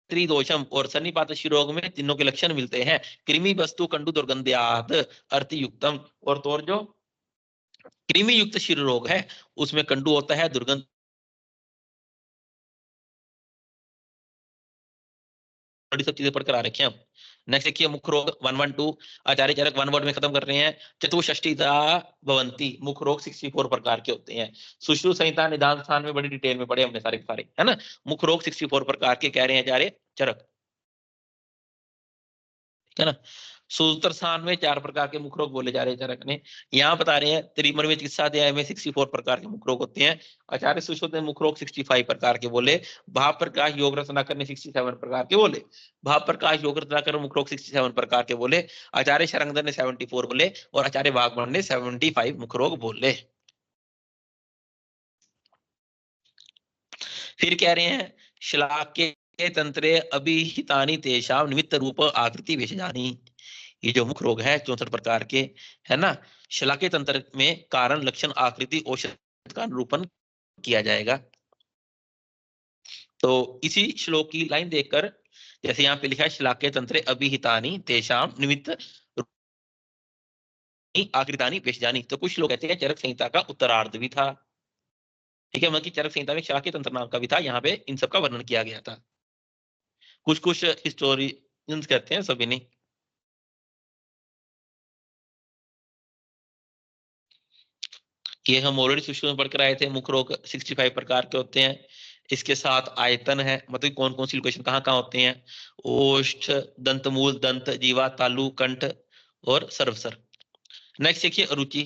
त्रिदोषम और सन्निपात शिर रोग में तीनों के लक्षण मिलते हैं। कृमि वस्तु कंडु दुर्गंध्यात अर्ति युक्तम। और तो और जो कृमि युक्त शिर रोग है उसमें कंडु होता है, दुर्गंध सब चीजें पढ़कर आ रखे हैं हम। नेक्स्ट देखिए मुख रोग 112 आचार्य चरक वन वर्ड में खत्म कर रहे हैं। चतुष्षष्टिता भवंती। मुख रोग 64 प्रकार के होते हैं। सुश्रुत संहिता निदान स्थान में बड़ी डिटेल में पढ़े हमने सारे सारे, है ना। मुख रोग 64 प्रकार के कह रहे हैं आचार्य चरक। है ना। सूत्र स्थान में 4 प्रकार के मुख रोग बोले जा रहे हैं चरक ने। यहाँ बता रहे हैं त्रिमर्मी चिकित्सा अध्याय में 64 प्रकार के मुख रोग होते हैं। आचार्य सुश्रुत ने मुख रोग 65 प्रकार के बोले। भाव प्रकाश योग रत्नाकर ने 67 प्रकार के बोले। भाव प्रकाश योग रत्नाकर मुख रोग 67 प्रकार के बोले। आचार्य शरंगधर ने 74 बोले और आचार्य वाघमन ने 75 मुख रोग बोले। फिर कह रहे हैं श्लाघ्य तंत्रे अभिहितानि तेषां निमित्त रूप आकृति विशेषानि। ये जो मुख रोग है 64 प्रकार के, है ना। श्लाघ्य तंत्र में कारण लक्षण आकृति औषध का निरूपण किया जाएगा। तो इसी श्लोक की लाइन देखकर, जैसे यहाँ पे लिखा है श्लाघ्य तंत्रे अभिहितानि तेषां निमित्त आकृतानि विशेषानि, तो कुछ लोग कहते हैं चरक संहिता का उत्तरार्ध भी था। ठीक है, मतलब कि चरक संहिता में श्लाघ्य तंत्र नाम का भी था, यहाँ पे इन सब का वर्णन किया गया था। कुछ कुछ हिस्टोरियंस कहते हैं, सभी नहीं। ये हम ऑलरेडी सूक्ष्म में पढ़कर आए थे। मुख रोग 65 प्रकार के होते हैं। इसके साथ आयतन है, मतलब कौन कौन सी लोकेशन कहाँ कहाँ होते हैं। ओष्ठ, दंत मूल, दंत, जीवा, तालु, कंठ और सर्वसर। नेक्स्ट देखिए अरुचि।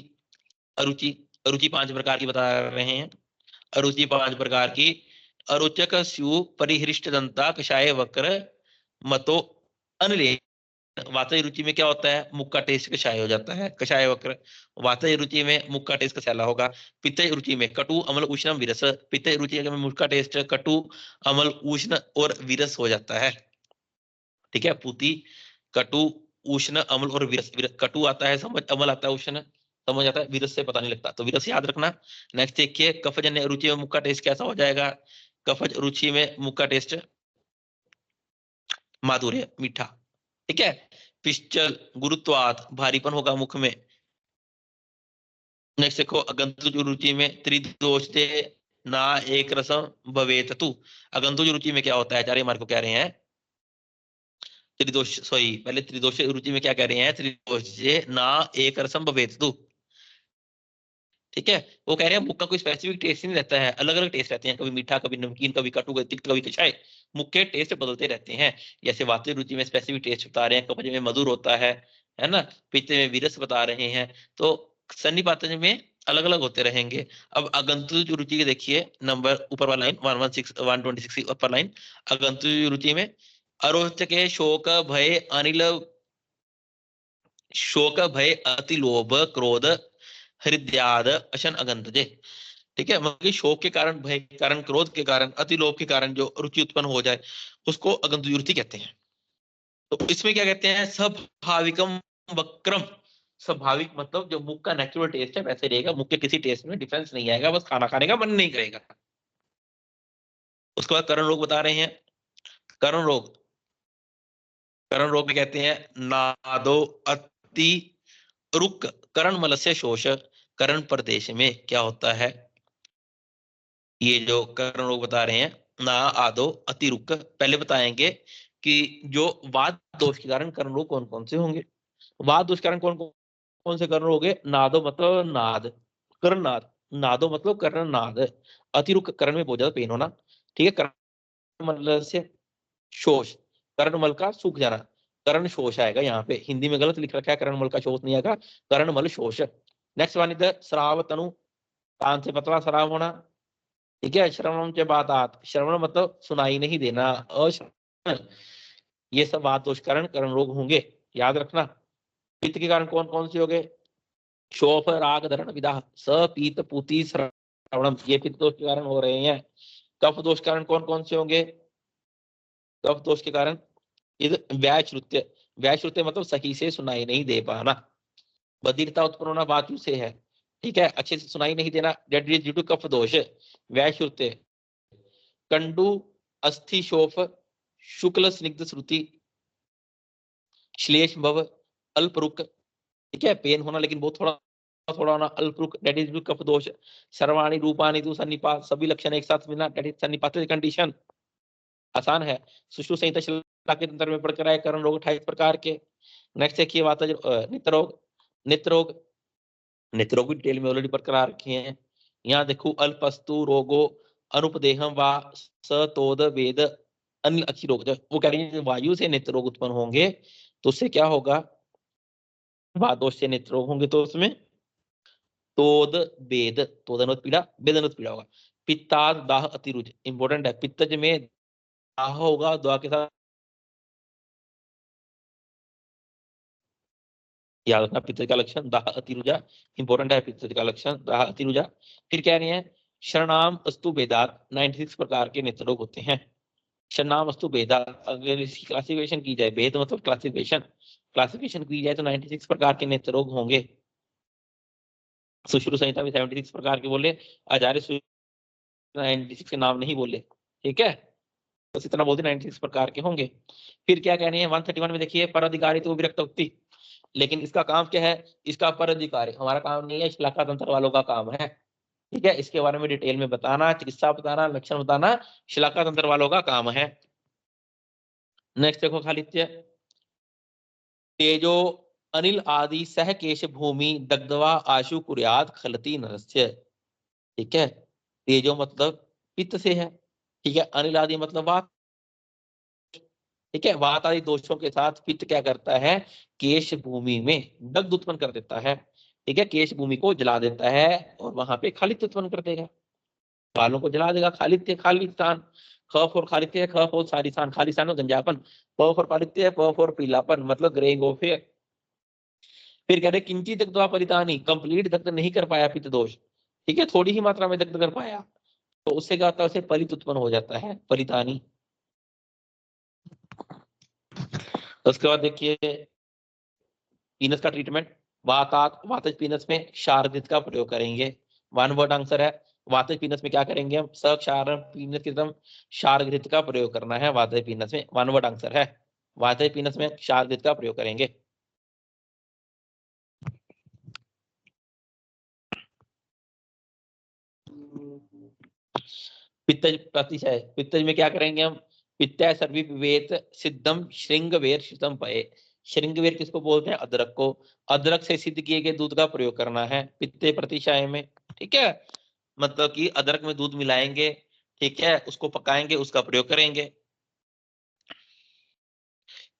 अरुचि अरुचि 5 प्रकार की बता रहे हैं। अरुचि 5 प्रकार की। अरोचक स्यु परिहृष्ट दंता कषाय वक्र मतो अनले। वातज रुचि में क्या होता है, मुख का टेस्ट कषाय हो जाता है, कषाय वक्र। वातज रुचि में मुख का टेस्ट कषैला होगा। पित्तज रुचि में कटु अम्ल उष्ण विरस। पित्तज रुचि में मुख का टेस्ट कटु अम्ल उष्ण और विरस हो जाता है। ठीक है, पूती कटु उष्ण अम्ल और विरस। कटु आता है समझ, अम्ल आता है उष्ण समझ आता है, विरस से पता नहीं लगता, तो विरस याद रखना। नेक्स्ट देखिए कफजन्य रुचि में मुख का टेस्ट कैसा हो जाएगा। कफज रुचि में मुख का टेस्ट माधुर्य, मीठा। ठीक है, पिश्चल गुरुत्वात भारीपन होगा मुख में। नेक्स्ट देखो अगंतुज रुचि में त्रिदोषे ना एक रसम भवेत तु। अगंतुज रुचि में क्या होता है, आचार्य मार्ग को कह रहे हैं त्रिदोष, सॉरी पहले त्रिदोष रुचि में क्या कह रहे हैं, त्रिदोषे ना एक रसम भवेत तु। ठीक है, वो कह रहे हैं मुख का कोई स्पेसिफिक टेस्ट नहीं रहता है, अलग अलग टेस्ट रहते हैं, कभी मीठा, कभी नमकीन, कभी कटु, कभी तिक्त, कभी कषाय। मुख के टेस्ट बदलते रहते हैं। जैसे वातज रुचि में स्पेसिफिक टेस्ट बता रहे हैं, कफज में मधुर होता है ना। पित्त में विरस बता रहे हैं। तो सन्निपातज में अलग अलग होते रहेंगे। अब अगंतुज रुचि के देखिए नंबर ऊपर वाला लाइन 126 ऊपर लाइन। अगंतुज रुचि में अरोचके शोक भय अनिल, शोक भय अति लोभ क्रोध हृदयाद अशन अगंतजे। ठीक है, मतलब शोक के कारण, भय के कारण, क्रोध के कारण, अति लोभ के कारण जो रुचि उत्पन्न हो जाए उसको अगंतुज रुचि कहते हैं। तो इसमें क्या कहते हैं, स्वाभाविकम वक्रम। स्वाभाविक मतलब जो मुख का नेचुरल टेस्ट है वैसे रहेगा, मुख के किसी टेस्ट में डिफरेंस नहीं आएगा, बस खाना खाने का मन नहीं करेगा। उसके बाद करण रोग बता रहे हैं। करण रोग, करण रोग में कहते हैं नादो अति रुक करण मलस्य शोष। करण प्रदेश में क्या होता है, ये जो करण रोग बता रहे हैं ना आदो अतिरुक। पहले बताएंगे कि जो वात दोष के कारण करण रोग कौन कौन से होंगे। वात दोष के कारण कौन कौन से करण रोग है। नादो मतलब नाद, कर्ण नाद। नादो मतलब कर्ण नाद। अतिरुक करण में बहुत ज्यादा पेन होना। ठीक है, कर्ण मतलब से शोष, कर्णमल का सूख जाना, कर्ण शोष आएगा। यहाँ पे हिंदी में गलत लिख रखा है, कर्णमल का शोष नहीं आएगा, कर्णमल शोष। नेक्स्ट वन इधर श्राव तनु, कान से पतला श्राव होना। ठीक है, श्रवणम के बाद आत, श्रवण मतलब सुनाई नहीं देना, अश्रवण। ये सब बात दोष कारण कर्ण रोग होंगे, याद रखना। पित्त के कारण कौन कौन से होंगे, शोफ राग धरण विदा स पीत पूति श्रवणम, ये पित्त दोष के कारण हो रहे हैं। कफ दोष कारण कौन कौन से होंगे, कफ दोष के कारण इधर व्याश्रुत्य, व्याश्रुत्य मतलब सही से सुनाई नहीं दे पाना। बधिरता उत्पन्न होना वायु से है। ठीक है, अच्छे से सुनाई नहीं देना, डेट इज ड्यू टू कफ दोष। व्याश्रुत्य, कंडु अस्थि शोफ, शुक्ल स्निग्ध श्रुति, श्लेष भव, अल्परुक। ठीक है, पेन होना लेकिन बहुत थोड़ा थोड़ा होना, अल्परुक डेट इज ड्यू कफ दोष। सर्वाणी रूपाणी तु सन्निपात, सभी लक्षण एक साथ मिलना डेट इज सन्निपात कंडीशन। आसान है, सुश्रुत संहिता शिला के तंत्र में पढ़कर आए करण रोग 28 प्रकार के। नेक्स्ट देखिए वातज नित्र रोग। नित्र रोग, नित्र रोग भी डिटेल में ऑलरेडी पढ़कर आ रखे हैं। यहाँ देखो अल्पस्तु रोगो अनुपदेहम वा सतोद वेद अनिल अक्षी रोग, वो कह रही है वायु से नेत्र रोग उत्पन्न होंगे तो उससे क्या होगा, वातदोष से नेत्र रोग होंगे तो उसमें तोद वेद, तोदनोत पीड़ा, वेदनोत पीड़ा होगा। पित्ताद दाह अतिरुज, इंपॉर्टेंट है, पित्तज में दाह होगा, दाह के साथ याद रखना, पित्तज का लक्षण दाह अतिरुजा, इंपॉर्टेंट है पित्तज का लक्षण दाह अतिरुजा। फिर कह रहे हैं शरणाम अस्तु भेदात 96 प्रकार के नेत्र रोग होते हैं। शरणाम अस्तु भेदात, अगर इसकी क्लासिफिकेशन की जाए, भेद मतलब क्लासिफिकेशन, क्लासिफिकेशन की जाए तो 96 प्रकार के नेत्र रोग होंगे। सुश्रुत संहिता में 76 प्रकार के बोले, आचार्य 96 के नाम नहीं बोले, ठीक है, बस इतना बोलते 96 प्रकार के होंगे। फिर क्या कहने हैं 131 में देखिए, पर अधिकारी तो विरक्त उक्ति, लेकिन इसका काम क्या है, इसका पर अधिकारी हमारा काम नहीं है, श्लाका तंत्र वालों का काम है, ठीक है, इसके बारे में डिटेल में बताना, चिकित्सा बताना, लक्षण बताना श्लाका तंत्र वालों का काम है। नेक्स्ट देखो खालित्य, तेजो अनिल आदि सह केश भूमि दग्धवा आशु कुर्यात खलती नरस्य, ठीक है, तेजो मतलब पित्त से है, ठीक है, अनिल आदि मतलब वात, ठीक है, वात आदि दोषों के साथ पित्त क्या करता है, केश भूमि में दग्ध उत्पन्न कर देता है, ठीक है, केश भूमि को जला देता है और वहां पे खालित्य उत्पन्न कर देगा, बालों को जला देगा। खालित्य, खालिस्तान, खफ और खालित्य है, खफ और सारिसान, खालिस्तान और गंजापन, पफ और पालित्य है, पफ और पीलापन मतलब ग्रे गोफे। फिर कह रहे किंचित दग्धवा परितानी, कंप्लीट दग्ध नहीं कर पाया पित्त दोष, ठीक है, थोड़ी ही मात्रा में दग्ध कर पाया तो उससे क्या होता है, उसे परित उत्पन्न हो जाता है, परितानी। उसके बाद देखिए पीनस का ट्रीटमेंट, वाताक वातज पीनस में क्षारघृत का प्रयोग करेंगे, वन वर्ड आंसर है, वातज पीनस में क्या करेंगे हम, सक्षार पीनस की तरफ क्षारघृत का प्रयोग करना है वातज पीनस में, वन वर्ड आंसर है, वातज पीनस में क्षारघृत का प्रयोग करेंगे। पित्तज प्रतिशय, पित्तज में क्या करेंगे हम, पित्तय सर्वी विवेत सिद्धम श्रृंगवेर शीतम पये, श्रृंगवेर किसको बोलते हैं, अदरक को, अदरक से सिद्ध किए गए दूध का प्रयोग करना है पित्ते प्रतिशय में, ठीक है, मतलब कि अदरक में दूध मिलाएंगे, ठीक है, उसको पकाएंगे, उसका प्रयोग करेंगे।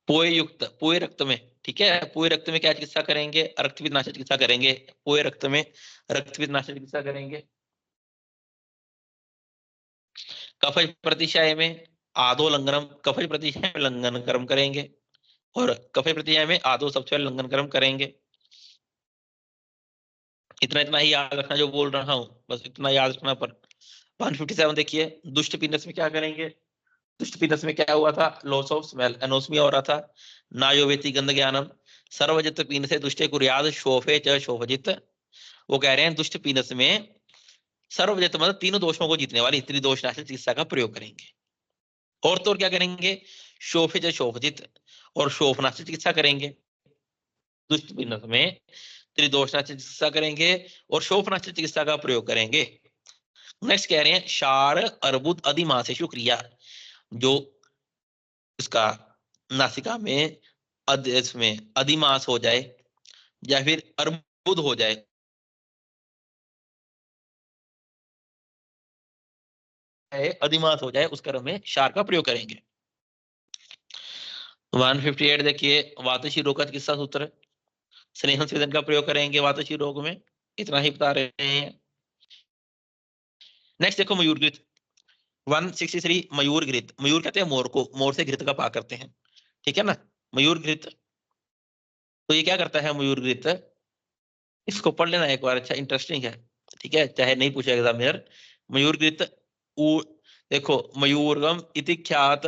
पोए युक्त, पोए रक्त में, ठीक है, पोए रक्त में क्या चिकित्सा करेंगे, रक्तपित नाशक चिकित्सा करेंगे, पोए रक्त में रक्तपित नाशक चिकित्सा करेंगे। कफज प्रतिशय में आधो लंघनम, कफज प्रतिशय में लंघन कर्म करेंगे और कफज प्रतिशय में आधो सबसे लंघन कर्म करेंगे। इतना इतना ही याद रखना जो बोल रहा हूं, बस इतना याद रखना। पर 157 देखिए, दुष्ट पीनस में क्या करेंगे, दुष्ट पीनस में क्या हुआ था, लॉस ऑफ स्मेल, एनोस्मिया हो रहा था, नायोवेति गंध ज्ञानम, सर्वजित पीन से दुष्टे कुर्याद शोफे च शोभजित, वो कह रहे हैं दुष्ट पीनस में सर्वजित मतलब तीनों दोषों को जीतने वाली त्रिदोषनाशक चिकित्सा का प्रयोग करेंगे, और तो और क्या करेंगे, शोफे च शोभजित और शोभनाशक चिकित्सा करेंगे, दुष्ट पीनस में त्रिदोषनाशक चिकित्सा करेंगे और शोभनाशक चिकित्सा का प्रयोग करेंगे। नेक्स्ट कह रहे हैं शार अर्बुद अधिमासेशु क्रिया, जो इसका नासिका में इसमें अधिमास हो जाए या फिर अर्बुद हो जाए, अधिमास हो जाए, उस क्रम में शार का प्रयोग करेंगे। 158 देखिए, वातशी रोग का चिकित्सा सूत्र, स्नेहन स्वेदन का प्रयोग करेंगे वातशी रोग में, इतना ही बता रहे हैं। नेक्स्ट देखो मयूर घृत 163, मयूर घृत, मयूर कहते हैं मोर को, मोर से घृत का पाक करते हैं, ठीक है ना, मयूर घृत, तो ये क्या करता है मयूर घृत, इसको पढ़ लेना एक बार, अच्छा इंटरेस्टिंग है, ठीक है, चाहे नहीं पूछे एग्जामिनर। मयूर घृत, देखो मयूरगम इति ख्यात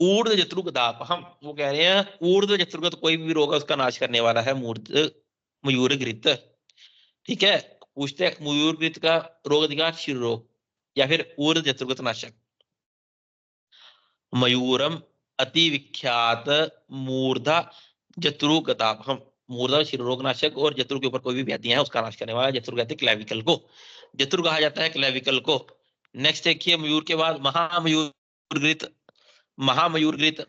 ऊर्ध्व जत्रुक दाप, हम वो कह रहे हैं ऊर्ध्व जत्रुक, तो कोई भी रोग है उसका नाश करने वाला है मयूर घृत, ठीक है, पूछते हैं मयूर घृत का रोग अधिकार शिर रोग या फिर ऊर्ध्व जत्रुक नाशक। मयूरम अति विख्यात मूर्धा जत्रु गतापहम, मूर्धा शिरोरोग नाशक और जत्रु के ऊपर कोई भी व्याधियां है उसका नाश करने वाला, जत्रु कहते हैं क्लेविकल को, जत्रु कहा जाता है क्लेविकल को। नेक्स्ट देखिए मयूर के बाद महामयूर घृत, महामयूर घृत,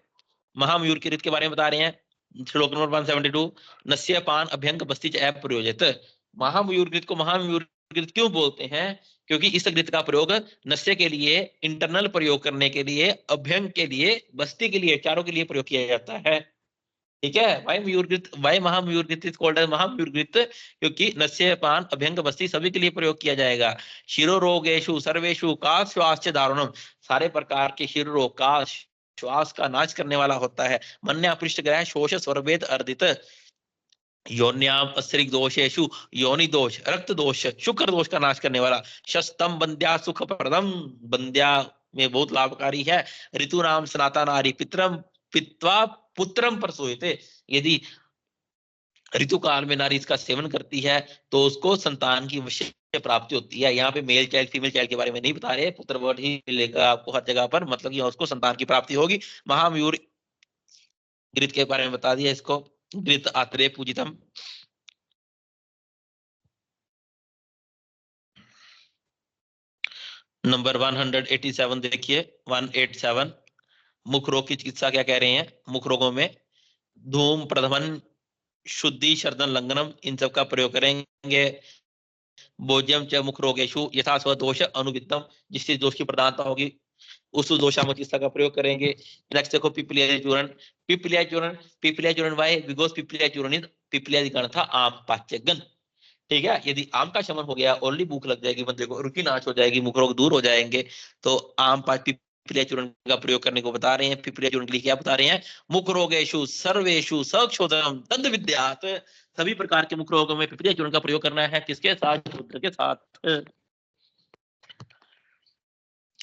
महामयूर के घृत के बारे में बता रहे हैं, श्लोक नंबर 172, नस्य पान अभ्यंग बस्ती ऐप प्रयोजित, महामयूर घृत को महामयूर घृत क्यों बोलते हैं, क्योंकि इस घृत का प्रयोग नस्य के लिए, इंटरनल प्रयोग करने के लिए, अभ्यंग के लिए, बस्ती के लिए, चारों के लिए प्रयोग किया जाता है। ठीक है, वाई मयूरघृत, वाई महामयूरघृत इज कॉल्ड एज महामयूरघृत, क्योंकि नस्य, पान, अभ्यंग, बस्ती सभी के लिए प्रयोग किया जाएगा। शिरो रोगेशु सर्वेशु का श्वास दारुणम, सारे प्रकार के शिरो रोग का, श्वास का नाश करने वाला होता है। मन्या पृष्ठ ग्रह शोष स्वरभेद अर्दित योन्याम अस्त्रिक दोषेशु, योनि दोष, रक्त दोष, शुक्र दोष का नाश करने वाला। शस्तम बंद्या सुख प्रदम, बंद्या में बहुत लाभकारी है। ऋतु नाम सनातन नारी पितरम पित्वा पुत्रम प्रसूयते, यदि ऋतु काल में नारी इसका सेवन करती है तो उसको संतान की अवश्य प्राप्ति होती है। यहाँ पे मेल चाइल्ड फीमेल चाइल्ड के बारे में नहीं बता रहे, पुत्र वर्ड ही मिलेगा आपको हर जगह पर, मतलब कि उसको संतान की प्राप्ति होगी। महामयूर घृत के बारे में बता दिया इसको, घृत आत्रेय पूजितम। नंबर 187 देखिए, 187 मुख रोग की चिकित्सा क्या कह रहे हैं। मुख रोगों में धूम, प्रधमन, शुद्धि, शर्दन, लंघनम, इन सब का प्रयोग करेंगे। भोज्यम च मुख रोगेशु यथा स्व दोष अनुविद्धम, जिससे दोष की प्रधानता होगी उस दोषात्मक चिकित्सा का प्रयोग करेंगे। नेक्स्ट देखो पिपलिया चूर्ण, पिपलिया चूर्ण, पिपलिया चूर्ण वाई बिकॉज पिपलिया चूर्ण पिपलिया गण था आम पाच्यगन। ठीक है, यदि आम का शमन हो गया, ओनली भूख लग जाएगी बंदे को, रुचि नाश हो जाएगी, मुख रोग दूर हो जाएंगे, तो आम पिपलिया चूर्ण का प्रयोग करने को बता रहे हैं। पिपलिया चूर्ण के लिए क्या बता रहे हैं, मुख रोगेशु सर्वेशु सक्षोदरम दंत विद्यात, सभी प्रकार के मुख रोगों में पिपलिया चूर्ण का प्रयोग करना है। किसके साथ, शूद्र के साथ।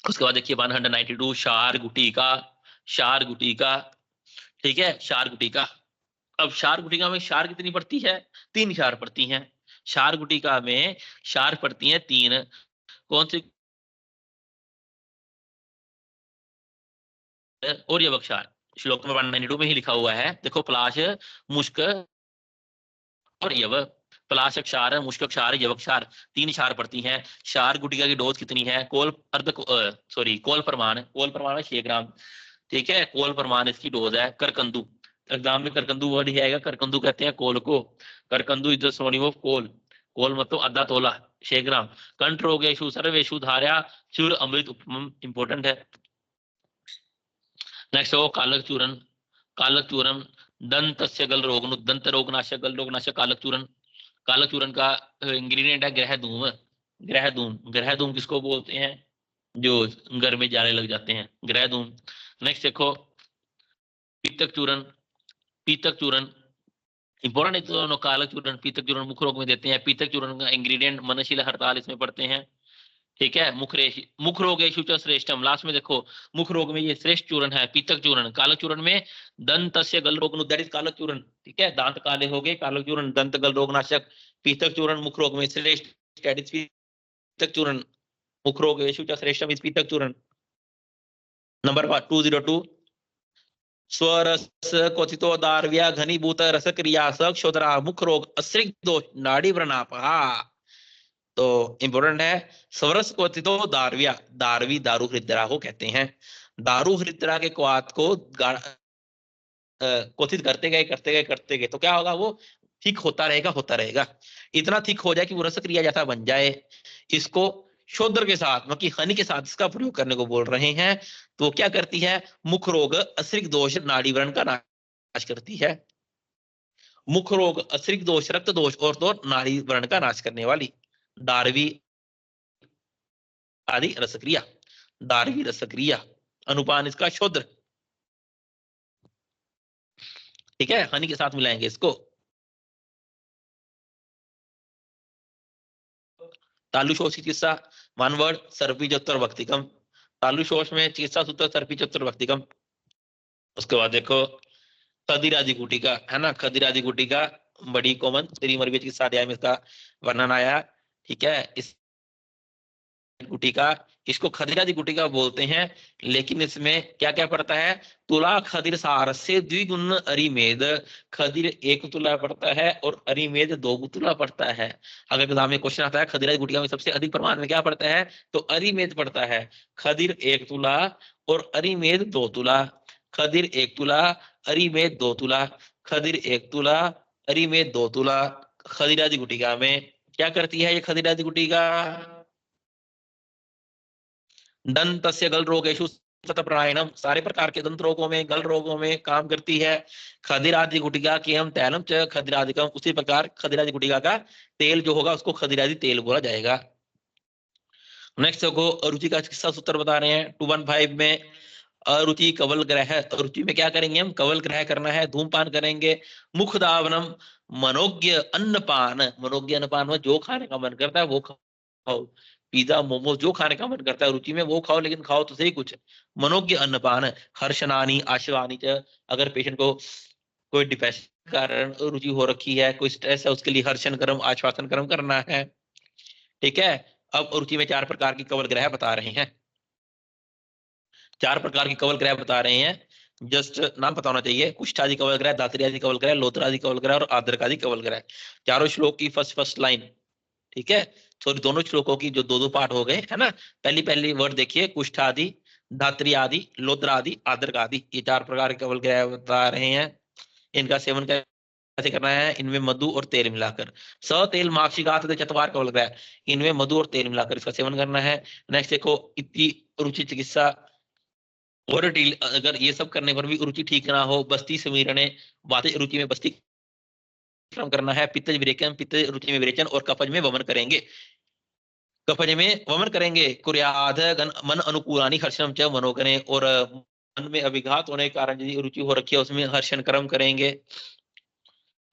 उसके बाद देखिए 192 शार गुटिका, शार गुटिका। ठीक है, शार गुटिका। अब शार गुटिका में शार कितनी पड़ती है, 3 शार पड़ती हैं। शार गुटिका में शार पड़ती हैं 3, कौन सी, और यवक शार। श्लोक नंबर 192 में ही लिखा हुआ है, देखो पलाश, मुष्क और यव। पलाश क्षार, मुष्क क्षार, यवक क्षार, 3 क्षार पड़ती हैं। क्षार गुटिका की डोज कितनी है, कोल अर्ध सॉरी कोल प्रमाण, कोल प्रमाण में 6 ग्राम। ठीक है, कोल प्रमाण इसकी डोज है। करकंदू, एग्जाम में करकंदू वर्ड ही आएगा, करकंदू कहते हैं कोल को। करकंदू इज द सोनिम ऑफ कोल, कोल मतलब आधा तोला, 6 ग्राम। कंठ रोगेशु सर्वेशु धार्या चूर अमृत उपमम, इंपॉर्टेंट है। नेक्स्ट हो कालक चूर्ण, कालक चूर्ण दंत गल रोग, दंत रोग नाशक, गल रोग नाशक कालक चूर्ण। कालक चूर्ण का इंग्रेडिएंट है ग्रह धूम, ग्रह धूम, ग्रह धूम किसको बोलते हैं, जो घर में जाने लग जाते हैं, ग्रह धूम। नेक्स्ट देखो पीतक चूर्ण, पीतक चूर्ण इंपॉर्टेंट है दोनों, कालक चूर्ण पीतक चूर्ण मुख रोग में देते हैं। पीतक चूर्ण का इंग्रेडिएंट मनशील हड़ताल इसमें पढ़ते हैं। ठीक है, मुख रोगेशु च श्रेष्ठम, लास्ट में देखो मुख रोग में ये श्रेष्ठ चूर्ण है पीतक चूर्ण। कालक चूर्ण में दंतस्य गल रोग, दैट इज कालक चूर्ण। ठीक है, दांत काले हो गए, कालक चूर्ण दंत गल रोग नाशक। पीतक चूर्ण मुख रोग में श्रेष्ठ, दैट इज पीतक चूर्ण। मुख रोगेशु च श्रेष्ठम इज पीतक चूर्ण। नंबर 202 स्वरस क्वथितो दार्व्या घनीभूत रसक्रिया सक्षोदरा मुख रोग अस्रिक दोष नाड़ी व्रणापहा। तो इंपोर्टेंट है, स्वरस क्वथितो दार्व्या, दारवी दारू हृदय को कहते हैं। दारू हृदय के क्वाथ को क्वथित करते गए तो क्या होगा, वो ठीक होता रहेगा, होता रहेगा। इतना ठीक हो जाए कि वो रस क्रिया जैसा बन जाए। इसको शोधर के साथ, मतलब कि हनी के साथ इसका प्रयोग करने को बोल रहे हैं। तो क्या करती है, मुख रोग अस्रिक दोष नाड़ी व्रण का नाश करती है। मुख रोग अस्रिक दोष रक्त दोष और तो नाड़ी व्रण का नाश करने वाली दारवी आदि रसक्रिया, दारवी रसक्रिया, अनुपान इसका शोधर। ठीक है, हनी के साथ मिलाएंगे इसको। तालुशोष की चिकित्सा, वन वर्ड सर्पीचोत्तर भक्तिकम। तालुशोष में चिकित्सा सूत्र सर्पीचोत्तर भक्तिकम। उसके बाद देखो खदिरादि गुटिका है ना, खदिरादि गुटिका बड़ी कॉमन, श्रीमर्वी चिकित्सा अध्याय में इसका वर्णन आया। ठीक है, इस गुटिका, इसको खदिरादि गुटिका बोलते हैं, लेकिन इसमें क्या क्या पड़ता है, तुला खदिर सार से द्विगुण अरिमेद। खदिर 1 तुला पड़ता है और अरिमेद 2 तुला पड़ता है। अगर एग्जाम में क्वेश्चन आता है खदिरादि गुटिका में सबसे अधिक प्रमाण में क्या पड़ता है, तो अरिमेद पड़ता है। खदिर 1 तुला और अरिमेद 2 तुला। खदिर 1 तुला, अरिमेद 2 तुला। खदिर 1 तुला, अरिमेद 2 तुला। खदिरादि गुटिका में क्या करती है ये खदिरादि गुटिका, दंतस्य गल रोगेषु शतप्रायणम, सारे प्रकार के दंत रोगों में, गल रोगों में काम करती है। खदिरादि गुटिका के हम तैलम च खदिरादिकम, उसी प्रकार खदिरादि गुटिका का तेल जो होगा उसको खदिरादि तेल बोला जाएगा। नेक्स्ट देखो अरुचि का चिकित्सा सूत्र बता रहे हैं 215 में। अरुचि कवल ग्रह, अरुचि में क्या करेंगे हम, कवल ग्रह करना है, धूमपान करेंगे। मुख दावनम, मनोज्ञ अन्नपान, मनोज्ञ अन्नपान में जो खाने का मन करता है वो खाओ, पिज्जा मोमोज जो खाने का मन करता है रुचि में वो खाओ, लेकिन खाओ तो सही कुछ। मनोज्ञ अन्नपान, हर्षनानी आशवानी च, अगर पेशेंट को कोई डिप्रेशन के कारण रुचि हो रखी है, कोई स्ट्रेस है, उसके लिए हर्षण कर्म आश्वासन कर्म करना है। ठीक है, अब रुचि में 4 प्रकार की कवल ग्रह बता रहे हैं, 4 प्रकार की कवल ग्रह बता रहे हैं, जस्ट नाम पता होना चाहिए। कुष्ठादि कवल ग्रह, दातरी कवल ग्रह, लोत्रादि कवल ग्रह और आद्रकादि कवल ग्रह। चारों श्लोक की फर्स्ट लाइन, ठीक है, सॉरी दोनों श्लोकों की जो 2-2 पार्ट हो गए है ना। पहली वर्ड देखिए, कुष्ठादि, धात्री आदि, लोत्र आदि, आद्रक आदि, ये 4 प्रकार के कवल ग्रह बता रहे हैं। इनका सेवन कैसे करना है, इनमें मधु और तेल मिलाकर। स तेल माक्षिकात चतवार कवल ग्रह, इनमें मधु और तेल मिलाकर इसका सेवन करना है। नेक्स्ट देखो इति रुचि चिकित्सा और अगर ये सब करने पर भी रुचि ठीक ना हो, बस्ती समीरणे, वाते रुचि में बस्ती करना है। पित्तज विरेचन, पित्त रुचि में विरेचन और कफज में वमन करेंगे, कफज में वमन करेंगे। कुर्याद मन अनुकूलानी हर्षण च मनोगणे, और मन में अभिघात होने के कारण यदि रुचि हो रखी है उसमें हर्षण कर्म करेंगे।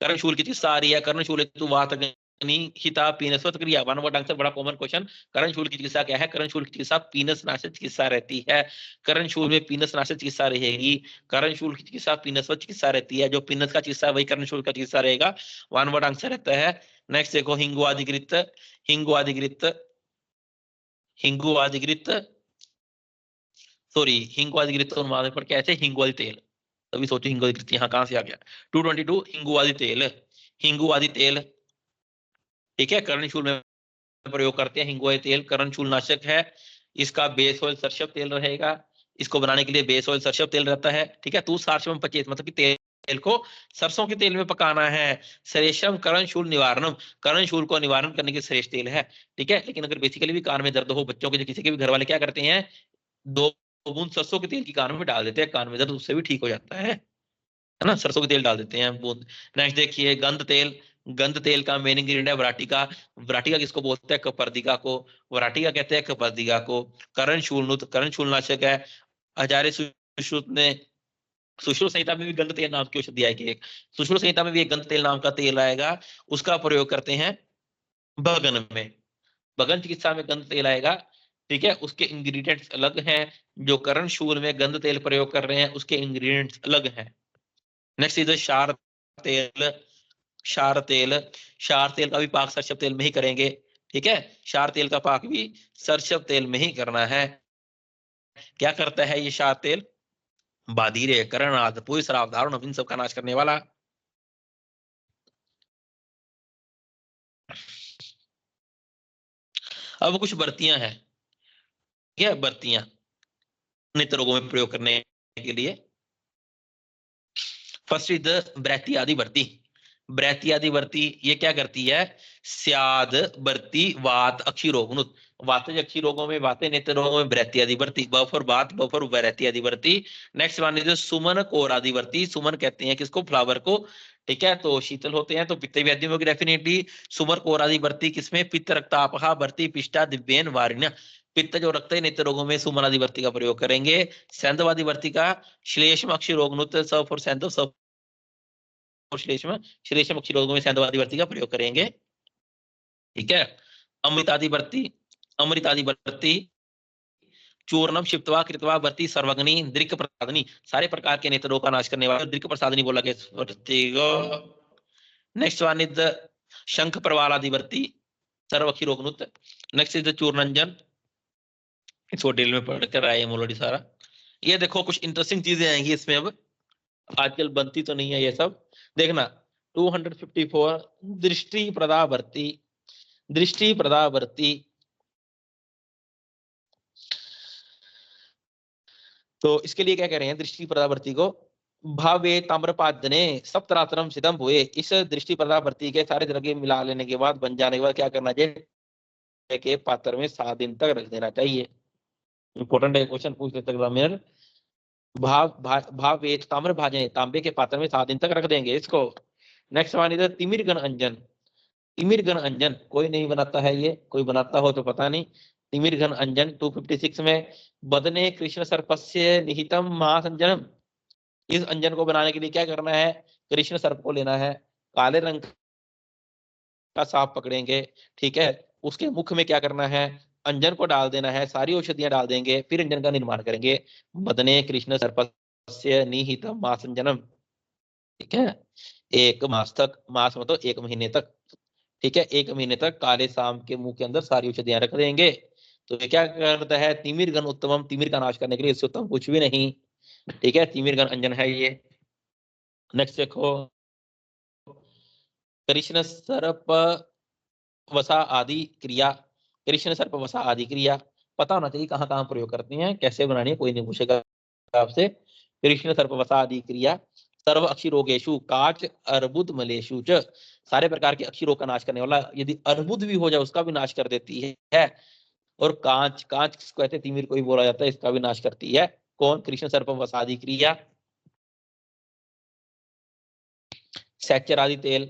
कर्णशूल की चिकित्सा आ रही है, कर्णशूल हेतु वातग्नि हिता पीनस क्रिया, वन वर्ड आंसर, बड़ा कॉमन क्वेश्चन। कर्णशूल की चिकित्सा क्या है, कर्णशूल की चिकित्सा पीनस नाशक चिकित्सा रहती है। कर्णशूल में पीनस नाशक चिकित्सा रहेगी, कर्णशूल की चिकित्सा पीनस चिकित्सा रहती है, जो पीनस का चिकित्सा वही कर्णशूल का चिकित्सा रहेगा, वन वर्ड आंसर रहता है। नेक्स्ट देखो हिंगुआदिकृत, हिंगुआदिकृत, हिंगुआदिकृत, सॉरी हिंगुआदिकृत अनुवाद पर कैसे, हिंगुआदि तेल, तभी सोचो हिंगुआदिकृत यहाँ कहां से आ गया। 222 हिंगुआदि तेल, हिंगुआदि तेल, ठीक है, कर्णशूल में प्रयोग करते हैं। हिंगुआदि तेल कर्णशूल नाशक है, इसका बेस ऑयल सरसों तेल रहेगा, इसको बनाने के लिए बेस ऑयल सरसों तेल रहता है। ठीक है, तू सार्चम पचेत, मतलब कि तेल को सरसों के तेल में पकाना है। श्रेष्ठम कर्णशूल निवारणम, कर्णशूल को निवारण करने के श्रेष्ठ तेल है। ठीक है, लेकिन अगर बेसिकली भी कान में दर्द हो, बच्चों के किसी के भी घर वाले क्या करते हैं, 2 बूंद सरसों के तेल की कान में डाल देते हैं, कान में दर्द उससे भी ठीक हो जाता है ना, सरसों के तेल डाल देते हैं बूंद। नेक्स्ट देखिए गंध तेल, गंध तेल का मेन इंग्रेडिएंट है वराटिका, वराटिका किसको बोलते हैं, कपर्दिका को, वराटिका कहते हैं कपर्दिका को। करणशूलनुत, करणशूलनाशक है। आचार्य सुश्रुत ने, सुश्रुत संहिता में भी गंध तेल नाम की औषधि आएगी एक, सुश्रुत संहिता में भी एक गंध तेल नाम का तेल आएगा, उसका प्रयोग करते हैं भगन में, भगन चिकित्सा में गंध तेल आएगा। ठीक है, उसके इंग्रेडिएंट्स अलग हैं, जो करणशूल में गंध तेल प्रयोग कर रहे हैं उसके इंग्रेडिएंट्स अलग हैं। नेक्स्ट इज क्षार तेल, क्षार तेल, क्षार तेल का भी पाक सरसों तेल में ही करेंगे। ठीक है, क्षार तेल का पाक भी सरसों तेल में ही करना है। क्या करता है ये क्षार तेल, बाधीरे करणाद पूरी शराब धारण इन सब का नाश करने वाला। अब कुछ बर्तियां हैं, क्या बर्तियां नित्य रोगों में प्रयोग करने के लिए। फर्स्ट इज द ब्रैती आदि बर्ती, ब्रैती आदि बर्ती ये क्या करती है, स्याद बर्ती वात अक्षी रोग, वातज अक्षी रोगों में, वाते नेत्र रोगों में ब्रैती आदि बर्ती, बफर बात बफर ब्रैती आदि बर्ती। नेक्स्ट वन इज सुमन कोर आदि बर्ती, सुमन कहते हैं किसको, फ्लावर को। ठीक है, तो शीतल होते हैं तो पित्त व्याधि होगी डेफिनेटली। सुमन कोर आदि बर्ती किसमें, पित्त रक्तापहा बर्ती पिष्टा दिव्यन वारिण्य, पित्त जो रक्त नेत्र रोगों में सुमन आदि बर्ती का प्रयोग करेंगे। सैंधवादी बर्ती का श्लेष्म अक्षी रोग नुत स फॉर सैंधव, स श्लेष्म, श्लेष्म अक्षी रोगों में सैंधवादी बर्ती का प्रयोग करेंगे। ठीक है, अमृतादि बर्ती, अमृतादि बर्ती चूर्णम शिप्तवा कृतवा बर्ती सर्वग्नि दृक प्रसादनी, सारे प्रकार के नेत्रों का नाश करने वाला दृक प्रसादनी बोला गया। नेक्स्ट वन इज शंख प्रवालादि बर्ती सर्वक्षी रोगनुत। नेक्स्ट इज चूर्णंजन, इसको डिटेल में पढ़ कर आए ऑलरेडी सारा। ये देखो कुछ इंटरेस्टिंग चीजें आएंगी इसमें, अब आजकल बनती तो नहीं है ये सब, देखना 254 दृष्टि प्रदावर्ती, दृष्टि प्रदावर्ती, तो इसके लिए क्या कह रहे हैं दृष्टि प्रदावर्ती को, भावे ताम्रपादने सप्तरात्रम सितम हुए, इस दृष्टि प्रदावर्ती के सारे द्रव्य मिला लेने के बाद बन जाने के बाद क्या करना चाहिए, के पात्र में 7 दिन तक रख देना चाहिए। इंपॉर्टेंट है, क्वेश्चन पूछ लेते एग्जामिनर। भाव वेद ताम्र भाजने, तांबे के पात्र में 7 दिन तक रख देंगे इसको। नेक्स्ट वन इधर तिमिर गण अंजन। तिमिर गण अंजन कोई नहीं बनाता है, ये कोई बनाता हो तो पता नहीं। तिमिर घन अंजन 256 में, बदने कृष्ण सर्पस्य निहितम महासंजनम। इस अंजन को बनाने के लिए क्या करना है, कृष्ण सर्प को लेना है, काले रंग का सांप पकड़ेंगे, ठीक है, उसके मुख में क्या करना है, अंजन को डाल देना है, सारी औषधियां डाल देंगे, फिर अंजन का निर्माण करेंगे। बदने कृष्ण सर्पस्य निहितम महासंजनम, ठीक है, 1 मास तक, मास मतलब 1 महीने तक, ठीक है, 1 महीने तक काले सांप के मुंह के अंदर सारी औषधियां रख देंगे। तो ये क्या करता है, तिमिर गण उत्तमम, तिमिर का नाश करने के लिए, इससे उत्तम कुछ भी नहीं, ठीक है, तिमिर गण अंजन है ये। नेक्स्ट देखो, कृष्ण सर्प वसा आदि क्रिया। कृष्ण सर्प वसा आदि क्रिया पता होना चाहिए कहाँ कहाँ प्रयोग करते हैं, कैसे बनानी है, कोई नहीं पूछेगा आपसे। कृष्ण सर्प वसा आदि क्रिया सर्व अक्षिरोगेशु काच अर्बुद मलेशु च, सारे प्रकार के अक्षिरोग का नाश करने वाला, यदि अर्बुद भी हो जाए उसका भी नाश कर देती है। और कांच, कांच किसको कहते हैं, तिमिर को भी बोला जाता है, इसका भी नाश करती है। कौन, कृष्ण सर्प वसा आदि क्रिया। सैचर आदि तेल,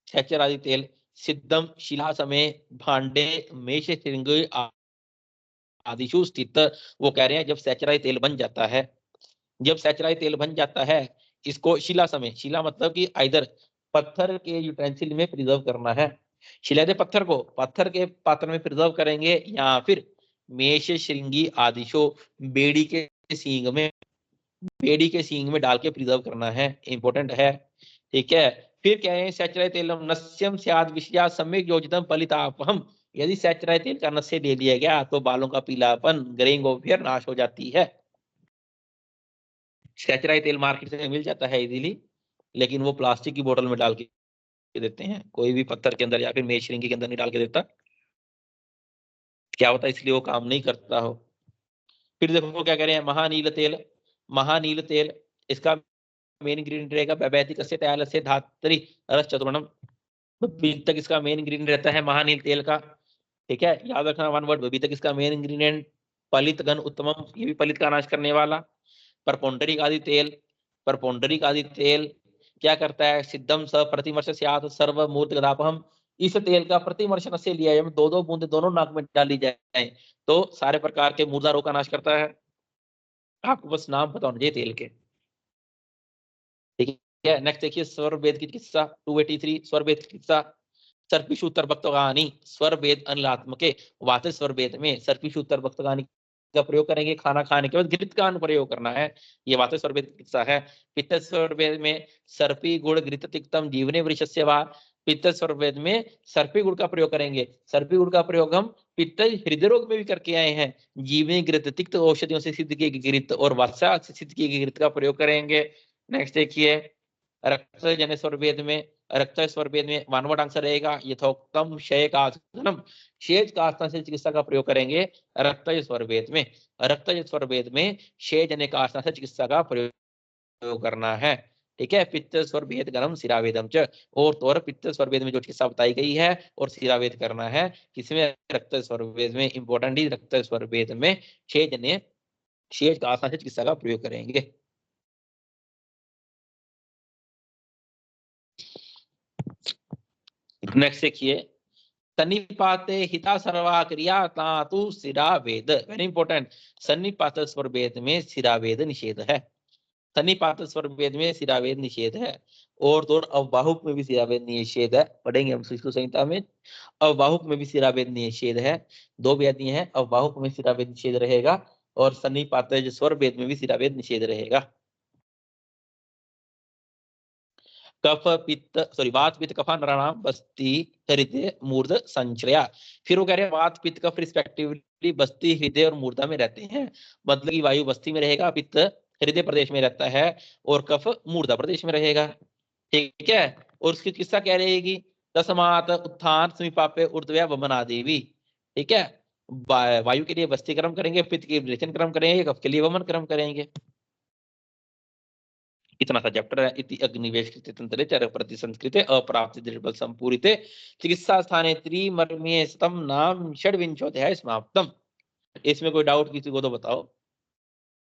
सैचर आदि तेल सिद्धम शिला समय भांडे मेष श्रृंग आदिशु स्थित। वो कह रहे हैं जब सैचराई तेल बन जाता है, जब सैचराई तेल बन जाता है, इसको शिला समय, शिला मतलब कि आइदर पत्थर के यूटेंसिल में प्रिजर्व करना है, शिलादे पत्थर को पत्थर के पात्र में प्रिजर्व करेंगे, या फिर मेष श्रृंगी आदिशो बेड़ी के सींग में, बेड़ी के सींग में डाल के प्रिजर्व करना है, इंपॉर्टेंट है, ठीक है। फिर क्या है, सैचराई तेलम नस्यम स्याद विषया सम्यक योजितम पलितापहम। यदि सैचराई तेल का नस्य ले लिया गया तो बालों का पीलापन, ग्रेइंग ऑफ हेयर नाश हो जाती है। सैचराई तेल मार्केट से मिल जाता है इजीली, लेकिन वो प्लास्टिक की बोतल में डाल के देते हैं, कोई भी पत्थर के अंदर या फिर मेष श्रृंगी के अंदर नहीं डाल के देता, क्या होता है, इसलिए वो काम नहीं करता हो। फिर देखो क्या कह रहे हैं, महानील तेल, महानील तेल इसका मेन इंग्रेडिएंट रहेगा वैदिकस्य तैलस्य धात्री रस चतुर्णम। तक इसका मेन इंग्रेडिएंट रहता है महानील तेल का, ठीक है, याद रखना वन वर्ड, तक इसका मेन इंग्रेडिएंट पलित गण उत्तमम, ये भी पलित का नाश करने वाला। परपोंडरिक आदि तेल, परपोंडरिक आदि तेल क्या करता है, सिद्धम स प्रतिमर्श स्यात् सर्व मूर्त गदापहम। इस तेल का प्रतिमर्शन से लिया जाए, 2-2 बूंदे दोनों नाक में डाली जाए तो सारे प्रकार के मूर्धा रोग का नाश करता है। आपको बस नाम पता होना चाहिए तेल के, ठीक है। नेक्स्ट देखिए, स्वर वेद की चिकित्सा 283, स्वर वेद चिकित्सा सर्पिषु उत्तरभक्तगानी, स्वर वेद अनिलात्मके वात स्वर वेद में सर्पिषु उत्तरभक्तगानी का प्रयोग करेंगे, खाना खाने के बाद घृत का प्रयोग करना है, ये वात स्वर वेद चिकित्सा है। पित्त स्वर वेद में सर्पी गुड़ घृत तिक्तम जीवने वृषस्य वा, पित्त स्वर वेद में सर्पी गुड़ का प्रयोग करेंगे, सर्पी गुड़ का प्रयोग हम पित्त हृदय रोग में भी करके आए हैं, जीवनी घृत तिक्त औषधियों से सिद्ध किए गए घृत और वत्सा से सिद्ध किए गए घृत का प्रयोग करेंगे। नेक्स्ट देखिए, रक्त जन स्वर वेद में, रक्त स्वर वेद में वन वर्ड आंसर रहेगा यथोक्तम क्षय का आसनम, शेज का आसन से चिकित्सा का प्रयोग करेंगे रक्त स्वर वेद में, रक्त स्वर वेद में क्षय जने का आसन से चिकित्सा का प्रयोग करना है, ठीक है। पित्त स्वर वेद गरम शिरावेदम च, और तो और पित्त स्वर वेद में जो चिकित्सा बताई गई है और शिरावेद करना है किसमें, रक्त स्वर वेद में, इंपॉर्टेंट ही रक्त स्वर वेद में क्षय जने, शेज का आसन से चिकित्सा का प्रयोग करेंगे। नेक्स्ट देखिए, सन्निपाते हिता सर्वा क्रिया तातु सिरा वेद, वेरी इंपॉर्टेंट, सन्निपात स्वर वेद में सिरा वेद निषेध है, सन्निपात स्वर वेद में सिरा वेद निषेध है। और तो और अवबाहुक में भी सिरा वेद निषेध है, पढ़ेंगे हम शिशु संहिता में, अवबाहुक में भी सिरा वेद निषेध है, 2 वेद हैं, अवबाहुक में सिरा वेद निषेध रहेगा और सन्निपात स्वर वेद में भी सिरा वेद निषेध रहेगा। कफ पित्त सॉरी वात पित्त कफा नराणाम बस्ती हृदय मूर्ध संचया। फिर वो कह रहे हैं वात पित्त कफ रिस्पेक्टिवली बस्ती हृदय और मूर्धा में रहते हैं, मतलब की वायु बस्ती में रहेगा, पित्त हृदय प्रदेश में रहता है और कफ मूर्धा प्रदेश में रहेगा, ठीक है। और उसकी चिकित्सा क्या रहेगी, तस्मात् उत्थान समीपापे ऊर्ध्व वमना देवी, ठीक है, वायु के लिए बस्ती क्रम करेंगे, पित्त के लिए विरेचन क्रम करेंगे, कफ के लिए वमन क्रम करेंगे। इतना सा चैप्टर है। इति अग्निवेश तंत्रे चर प्रति संस्कृते अप्राप्त दृढ़बल संपूरिते चिकित्सा स्थाने त्रिमर्म्ये स्तम नाम षड्विंशोऽध्याय समाप्तम। इसमें कोई डाउट किसी को तो बताओ?